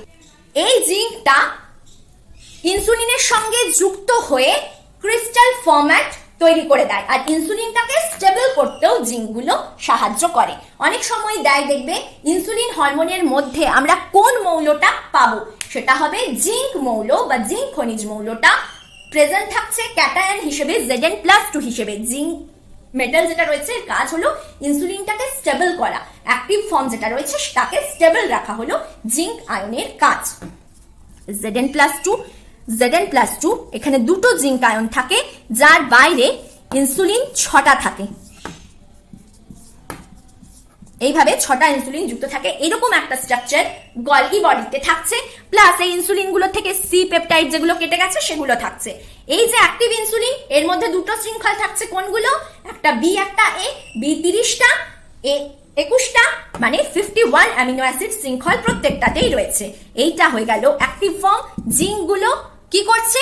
এই জিঙ্কটা ইনসুলিনের সঙ্গে যুক্ত হয়ে ক্রিস্টাল ফরম্যাট তৈরি করে দেয়, আর ইনসুলিনটাকে স্টেবল করতেও জিঙ্কগুলো সাহায্য করে। অনেক সময় দেয় দেখবে ইনসুলিন হরমোনের মধ্যে আমরা কোন মৌলটা পাবো, সেটা হবে জিঙ্ক মৌল বা জিঙ্ক খনিজ মৌলটা প্রেজেন্ট থাকছে ক্যাটায়ন হিসেবে Zn+2 হিসেবে। জিঙ্ক মেটাল যেটা রয়েছে কাজ হলো ইনসুলিনটাকে স্টেবল করা, অ্যাক্টিভ ফর্ম যেটা রয়েছে তাকে স্টেবল রাখা হলো জিঙ্ক আয়নের কাজ। Zn+2 এখানে দুটো জিঙ্ক আয়ন থাকে, যার বাইরে ইনসুলিন 6টা থাকে। এইভাবে 6টা ইনসুলিন যুক্ত থাকে, এরকম একটা স্ট্রাকচার গলগি বডিতে থাকছে। প্লাস এই ইনসুলিন গুলো থেকে সি পেপটাইড যেগুলো কেটে গেছে সেগুলো থাকছে। এই যে অ্যাক্টিভ ইনসুলিন এর মধ্যে দুটো শৃঙ্খল থাকছে, কোনগুলো? একটা বি একটা এ, বি 30টা, এ 21টা, মানে 51 অ্যামিনো অ্যাসিড শৃঙ্খল প্রত্যেকটাতেই রয়েছে। এইটা হয়ে গেল অ্যাক্টিভ ফর্ম। জিঙ্ক গুলো কি করছে?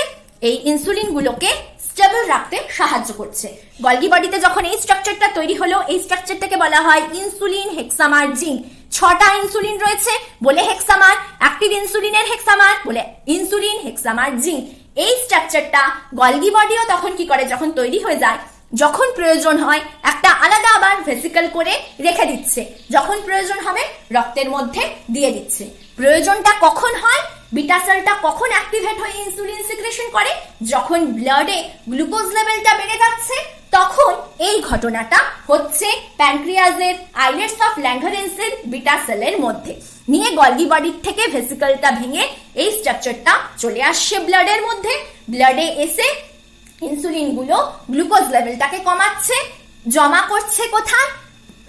এই ইনসুলিন গুলোকে স্টেবল রাখতে সাহায্য করছে। গলগি বডিতে যখন এই স্ট্রাকচারটা তৈরি হলো, এই স্ট্রাকচারটাকে বলা হয় ইনসুলিন হেক্সামার জিঙ্ক। 6টা ইনসুলিন রয়েছে বলে হেক্সামার, অ্যাক্টিভ ইনসুলিনের হেক্সামার বলে ইনসুলিন হেক্সামার জিঙ্ক। এই স্ট্রাকচারটা গলগি বডিও তখন কি করে, যখন তৈরি হয়ে যায়, যখন প্রয়োজন হয় একটা আলাদা আবার ভেসিকল করে রেখে দিচ্ছে, যখন প্রয়োজন হবে রক্তের মধ্যে দিয়ে দিচ্ছে। প্রয়োজনটা কখন হয়? বিটা সেলটা কখন অ্যাক্টিভেট হয়ে ইনসুলিন সিক্রেশন করে? যখন ব্লাডে গ্লুকোজ লেভেলটা বেড়ে যাচ্ছে, তখন এই ঘটনাটা হচ্ছে প্যানক্রিয়াসের আইলেটস অফ ল্যাঙ্গারেন্সের বিটা সেলের মধ্যে। নিয়ে গলগি বডির থেকে ভেসিকলটা ভেঙে এই স্ট্রাকচারটা চলে আসছে ব্লাডের মধ্যে। ব্লাডে এসে ইনসুলিন গুলো গ্লুকোজ লেভেলটাকে কমাচ্ছে, জমা করছে কোথায়?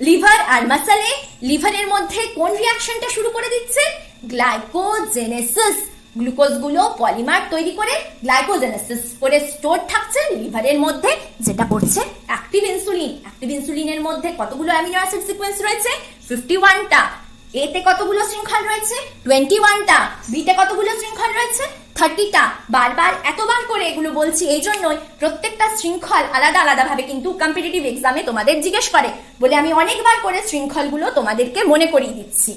লিভার আর মাসলে। লিভারের মধ্যে কোন রিঅ্যাকশনটা শুরু করে দিচ্ছে? গ্লাইকোজেনেসিস। গ্লুকোজ গুলো পলিমার তৈরি করে গ্লাইকোজেনেসিস করে স্টোর থাকছে লিভারের মধ্যে, যেটা করছে অ্যাক্টিভ ইনসুলিন। অ্যাক্টিভ ইনসুলিনের মধ্যে কতগুলো অ্যামিনো অ্যাসিড সিকোয়েন্স রয়েছে? 51টা। এতে কতগুলো শৃঙ্খল রয়েছে? 21টা। বিতে কতগুলো শৃঙ্খল রয়েছে? 30টা। বারবার এতবার করে এগুলো বলছি এই জন্যই, প্রত্যেকটা শৃঙ্খল আলাদা আলাদা ভাবে কিন্তু কম্পিটিটিভ এক্সামে তোমাদের জিজ্ঞেস করে বলে আমি অনেকবার করে শৃঙ্খলগুলো তোমাদেরকে মনে করিয়ে দিচ্ছি।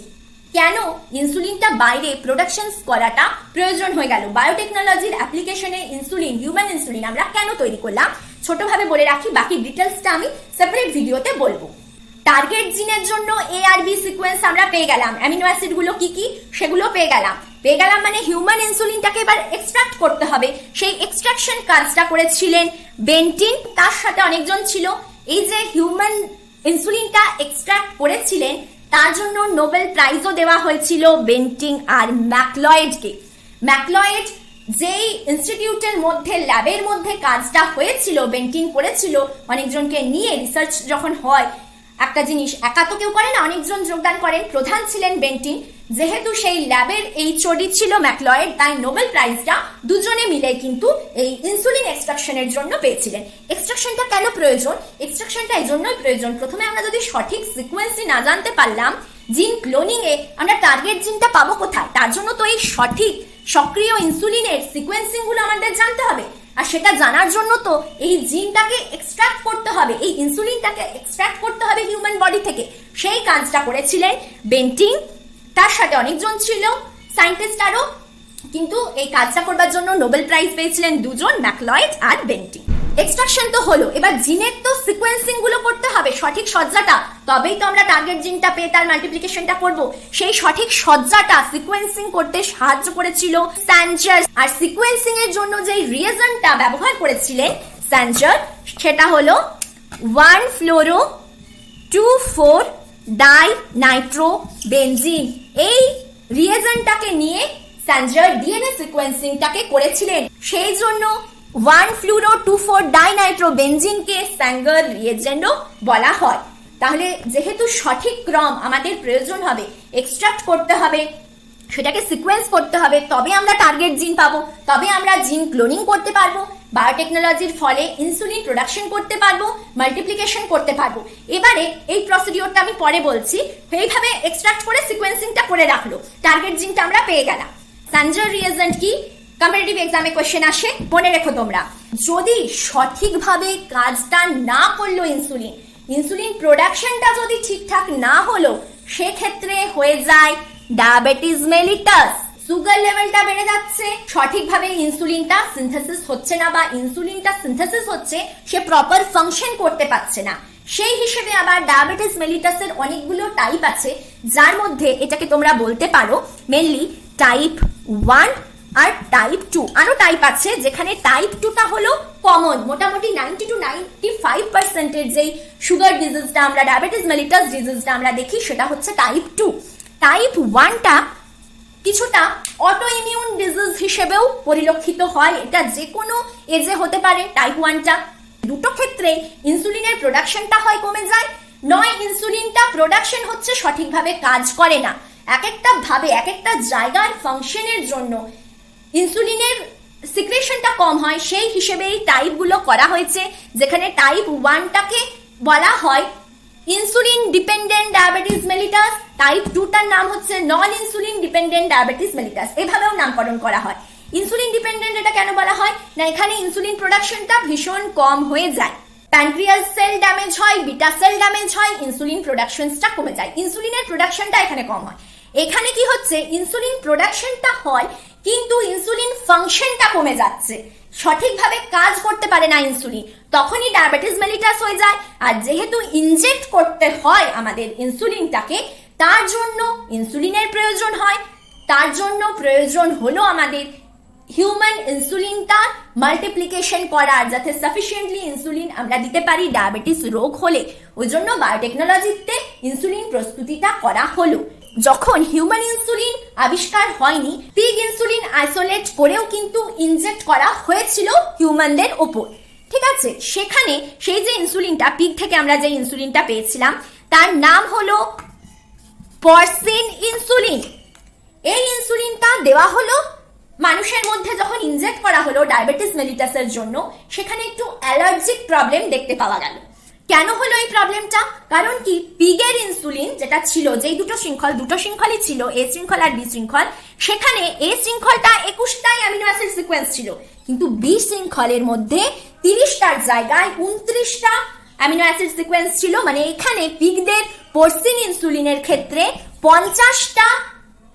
কেন ইনসুলিনটা বাইরে প্রোডাকশন করাটা প্রয়োজন হয়ে গেল? বায়োটেকনোলজির অ্যাপ্লিকেশনে ইনসুলিন, হিউম্যান ইনসুলিন আমরা কেন তৈরি করলাম ছোটভাবে বলে রাখি, বাকি ডিটেলসটা আমি সেপারেট ভিডিওতে বলবো। টার্গেট জিনের জন্য এ আর বি সিকোয়েন্স আমরা পেয়ে গেলাম, অ্যামিনো অ্যাসিড গুলো কি কি সেগুলো পেয়ে গেলাম মানে হিউম্যান ইনসুলিনটাকে এবার এক্সট্রাক্ট করতে হবে। সেই এক্সট্রাকশন কাজটা করেছিলেন বেন্টিন, তার সাথে অনেকজন ছিল। এই যে হিউম্যান ইনসুলিনটা এক্সট্রাক্ট করেছিলেন তার জন্য নোবেল প্রাইজও দেওয়া হয়েছিল বেন্টিং আর ম্যাকলয়েডকে। ম্যাকলয়েড যেই ইনস্টিটিউটের মধ্যে ল্যাবের মধ্যে কাজটা হয়েছিল, বেন্টিং করেছিল অনেকজনকে নিয়ে। রিসার্চ যখন হয় একটা জিনিস একা তো কেউ করে না, অনেকজন যোগদান করেন। প্রধান ছিলেন বেন্টিন, যেহেতু সেই ল্যাবের এইচওডি ছিল ম্যাকলয়েড, তাই নোবেল প্রাইজটা দুজনে মিলে কিন্তু এই ইনসুলিন এক্সট্রাকশনের জন্য পেয়েছিলেন। এক্সট্রাকশনটা কেন প্রয়োজন? এক্সট্রাকশনটা এই জন্যই প্রয়োজন, প্রথমে আমরা যদি সঠিক সিকোয়েন্সই না জানতে পারলাম, জিন ক্লোনিং এ আমরা টার্গেট জিনটা পাবো কোথায়, তার জন্য তো এই সঠিক সক্রিয় ইনসুলিনের সিকোয়েন্সিং গুলো আমাদের জানতে হবে। আর সেটা জানার জন্য তো এই জিনটাকে এক্সট্রাক্ট করতে হবে, এই ইনসুলিনটাকে এক্সট্রাক্ট করতে হবে হিউম্যান বডি থেকে। সেই কাজটা করেছিলেন বেন্টিং, তার সাথে অনেকজন ছিল সায়েন্টিস্ট আরো, কিন্তু এই কাজটা করবার জন্য নোবেল প্রাইজ পেয়েছিলেন দুজন, ম্যাকলয়েড আর বেন্টিং। এক্সট্রাকশন তো হলো, এবার জিনের তো সিকোয়েন্সিং গুলো করতে হবে, সঠিক সজ্জাটা, তবেই তো আমরা টার্গেট জিনটা পেয়ে তার মাল্টিপ্লিকেশনটা করব। সেই সঠিক সজ্জাটা সিকোয়েন্সিং করতে সাহায্য করেছিল স্যাঞ্জার, আর সিকোয়েন্সিং এর জন্য যে রিয়েজেন্টটা ব্যবহার করেছিলেন স্যাঞ্জার, সেটা হলো 1-fluoro-2,4-ডাইনাইট্রোবেনজিন। এই রিয়েজেন্টটাকে নিয়ে স্যাঞ্জার ডিএনএ সিকোয়েন্সিংটাকে করেছিলেন। সেই জন্য 1-fluoro-2,4-ডাইনাইট্রোবেনজিনকে স্যাঞ্জার রিয়েজেন্টও বলা হয়। তাহলে যেহেতু সঠিক ক্রম আমাদের প্রয়োজন হবে, এক্সট্রাক্ট করতে হবে, সেটাকে সিকোয়েন্স করতে হবে, তবে আমরা টার্গেট জিন পাবো, তবে আমরা জিন ক্লোনিং করতে পারবো, বায়োটেকনোলজির ফলে ইনসুলিন প্রোডাকশন করতে পারবো, মাল্টিপ্লিকেশন করতে পারবো। এবারে এই প্রসিডিওরটা আমি পরে বলছি। এইভাবে এক্সট্রাক্ট করে সিকোয়েন্সিংটা করে রাখলো, টার্গেট জিনটা আমরা পেয়ে গেলাম। স্যাঞ্জার রিয়েজেন্ট কি? কম্পিটিটিভ এক্সামে কোশ্চেন আসে, মনে রেখো তোমরা। যদি সঠিকভাবে কাজটা না করলো ইনসুলিন প্রোডাকশনটা যদি ঠিকঠাক না হলো, সেক্ষেত্রে হয়ে যায় ডায়াবেটিস মেলিটাস। সুগার লেভেলটা বেড়ে যাচ্ছে, সঠিকভাবে ইনসুলিনটা সিনথেসিস হচ্ছে না, বা ইনসুলিনটা সিনথেসিস হচ্ছে সে প্রপার ফাংশন করতে পারছে না। সেই হিসেবে আবার ডায়াবেটিস মেলিটাসের অনেকগুলো টাইপ আছে, যার মধ্যে এটাকে তোমরা বলতে পারো মেনলি টাইপ 1 আর টাইপ 2। আরো টাইপ আছে, যেখানে টাইপ 2টা হলো কমন। মোটামুটি 90 to 95% যেই সুগার ডিজিজটা আমরা, ডায়াবেটিস মেলিটাস ডিজিজটা আমরা দেখি, সেটা হচ্ছে টাইপ 2। টাইপ 1টা কিছুটা অটো ইমিউন ডিজিজ হিসেবেও পরিলক্ষিত হয়, এটা যে কোনো এজে হতে পারে। টাইপ 1টা দুটো ক্ষেত্রে ইনসুলিনের প্রোডাকশনটা হয় কমে যায়, নয় ইনসুলিনটা প্রোডাকশন হচ্ছে সঠিকভাবে কাজ করে না। এক একটা ভাবে এক একটা জায়গার ফাংশনের জন্য ইনসুলিনের সিক্রেশনটা কম হয়, সেই হিসেবে এই টাইপগুলো করা হয়েছে। যেখানে টাইপ 1টাকে বলা হয় insulin dependent diabetes mellitus, type 2টার নাম হচ্ছে non insulin dependent diabetes mellitus, এভাবেও নামকরণ করা হয়। ইনসুলিন ডিপেন্ডেন্ট এটা কেন বলা হয় না, এখানে ইনসুলিন প্রোডাকশনটা ভীষণ কম হয়ে যায়, প্যানক্রিয়াস সেল ড্যামেজ হয়, বিটা সেল ড্যামেজ হয়, ইনসুলিন প্রোডাকশনটা কমে যায়, ইনসুলিনের প্রোডাকশনটা এখানে কম হয়। এখানে কি হচ্ছে, ইনসুলিন প্রোডাকশনটা হয় কিন্তু ইনসুলিন ফাংশনটা কমে যাচ্ছে, সঠিকভাবে কাজ করতে পারে না ইনসুলিন, তখনই ডায়াবেটিস মেলিটাস হয়ে যায়। আর যেহেতু ইনজেক্ট করতে হয় আমাদের ইনসুলিনটাকে, তার জন্য ইনসুলিনের প্রয়োজন হয়, তার জন্য প্রয়োজন হলো আমাদের হিউম্যান ইনসুলিনটা মাল্টিপ্লিকেশন করার, যাতে সাফিসিয়েন্টলি ইনসুলিন আমরা দিতে পারি ডায়াবেটিস রোগ হলে। ওই জন্য বায়োটেকনোলজিতে ইনসুলিন প্রস্তুতিটা করা হলো। যখন হিউম্যান ইনসুলিন আবিষ্কার হয়নি, পিগ ইনসুলিন আইসোলেট করেও কিন্তু ইনজেক্ট করা হয়েছিল হিউম্যানদের ওপর, ঠিক আছে। সেখানে সেই যে ইনসুলিনটা, পিগ থেকে আমরা যে ইনসুলিনটা পেয়েছিলাম, তার নাম হলো পরসিন ইনসুলিন। এই ইনসুলিনটা দেওয়া হলো মানুষের মধ্যে, যখন ইনজেক্ট করা হলো ডায়াবেটিস মেলিটাসের জন্য, সেখানে একটু অ্যালার্জিক প্রবলেম দেখতে পাওয়া গেল। কেন হলো এই প্রবলেমটা? কারণ কি, পিগের ইনসুলিন যেটা ছিল, যেই দুটো শৃঙ্খলই ছিল, এ শৃঙ্খল আর বি শৃঙ্খল, সেখানে এ শৃঙ্খলটা 21টাই অ্যামিনো অ্যাসিড সিকোয়েন্স ছিল, কিন্তু বি শৃঙ্খলের মধ্যে 30টার জায়গায় 29টা অ্যামিনো অ্যাসিড সিকোয়েন্স ছিল। মানে এখানে পিগদের পরসিন ইনসুলিনের ক্ষেত্রে 50টা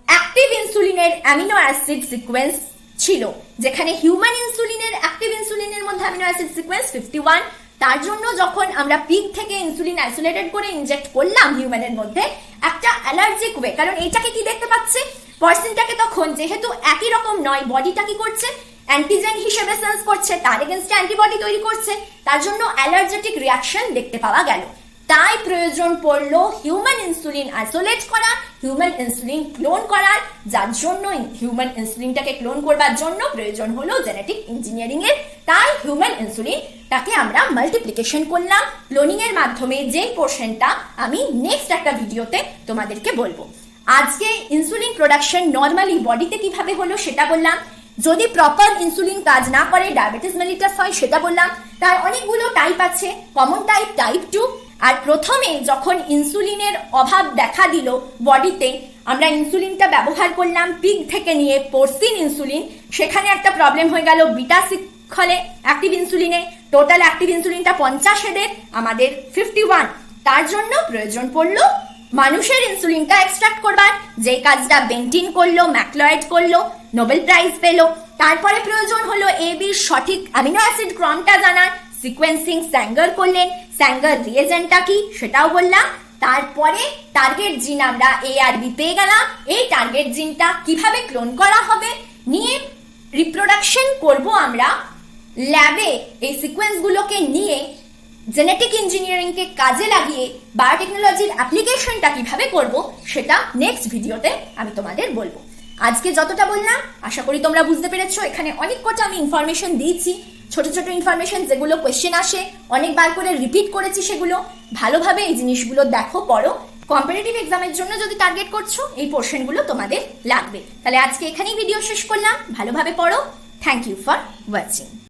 অ্যাক্টিভ ইনসুলিনের অ্যামিনো অ্যাসিড সিকোয়েন্স ছিল, যেখানে হিউম্যান ইনসুলিনের অ্যাক্টিভ ইনসুলিনের মধ্যে অ্যামিনো অ্যাসিড সিকোয়েন্স 51। তার জন্য যখন আমরা পিগ থেকে ইনসুলিন আইসোলেটেড করে ইনজেক্ট করলাম হিউম্যানের মধ্যে, একটা অ্যালার্জিক ওয়ে, কারণ এইটাকে কি দেখতে পাচ্ছে, পরসিনটাকে তখন যেহেতু একই রকম নয়, বডিটা কি করছে, অ্যান্টিজেন হিসেবে সেন্স করছে, তার এগেনস্টে অ্যান্টিবডি তৈরি করছে, তার জন্য অ্যালার্জেটিক রিয়াকশন দেখতে পাওয়া গেল। তাই প্রয়োজন পড়লো হিউম্যান ইনসুলিন আইসোলেট করা, হিউম্যান ইনসুলিন ক্লোন করার, যার জন্য হিউম্যান ইনসুলিনটাকে ক্লোন করবার জন্য প্রয়োজন হলো জেনেটিক ইঞ্জিনিয়ারিং এর। তাই হিউম্যান ইনসুলিনটাকে আমরা মাল্টিপ্লিকেশন করলাম ক্লোনিং এর মাধ্যমে, যে পোর্শনটা আমি নেক্সট একটা ভিডিওতে তোমাদেরকে বলবো। আজকে ইনসুলিন প্রোডাকশন নর্মালি বডিতে কিভাবে হলো সেটা বললাম, যদি প্রপার ইনসুলিন কাজ না করে ডায়াবেটিস মেলিটাস হয় সেটা বললাম। তার অনেকগুলো টাইপ আছে, কমন টাইপ টাইপ 2। আর প্রথমে যখন ইনসুলিনের অভাব দেখা দিল বডিতে, আমরা ইনসুলিনটা ব্যবহার করলাম পিগ থেকে নিয়ে পরসিন ইনসুলিন, সেখানে একটা প্রবলেম হয়ে গেল বিটা শৃঙ্খলে অ্যাক্টিভ ইনসুলিনে। টোটাল অ্যাক্টিভ ইনসুলিনটা 50 এদের, আমাদের 51। তার জন্য প্রয়োজন পড়লো মানুষের ইনসুলিনটা এক্সট্রাক্ট করবার, যে কাজটা বেন্টিন করলো, ম্যাকলয়েড করলো, নোবেল প্রাইজ পেলো। তারপরে প্রয়োজন হলো এ বির সঠিক অ্যামিনো অ্যাসিড ক্রমটা জানার, সিকোয়েন্সিং স্যাঙ্গার করলেন, স্যাঙ্গার রিয়েজেন্টটা কি সেটাও বললাম। তারপরে টার্গেট জিন আমরা এ আর বি পেয়ে গেলাম, এই টার্গেট জিনটা কিভাবে ক্লোন করা হবে, নিয়ে রিপ্রোডাকশন করব আমরা ল্যাবে। এই সিকোয়েন্সগুলোকে নিয়ে জেনেটিক ইঞ্জিনিয়ারিংকে কাজে লাগিয়ে বায়োটেকনোলজির অ্যাপ্লিকেশনটা কিভাবে করব, সেটা নেক্সট ভিডিওতে আমি তোমাদের বলবো। আজকে যতটা বললাম আশা করি তোমরা বুঝতে পেরেছো। এখানে অনেক কটা আমি ইনফরমেশন দিয়েছি, ছোট ছোট ইনফরমেশন, যেগুলো কোয়েশ্চেন আসে, অনেকবার করে রিপিট করেছি, সেগুলো ভালোভাবে এই জিনিসগুলো দেখো, পড়ো। কম্পিটিটিভ এক্সামের জন্য যদি টার্গেট করছো, এই পোর্শনগুলো তোমাদের লাগবে। তাহলে আজকে এখানেই ভিডিও শেষ করলাম, ভালোভাবে পড়ো। Thank you for watching.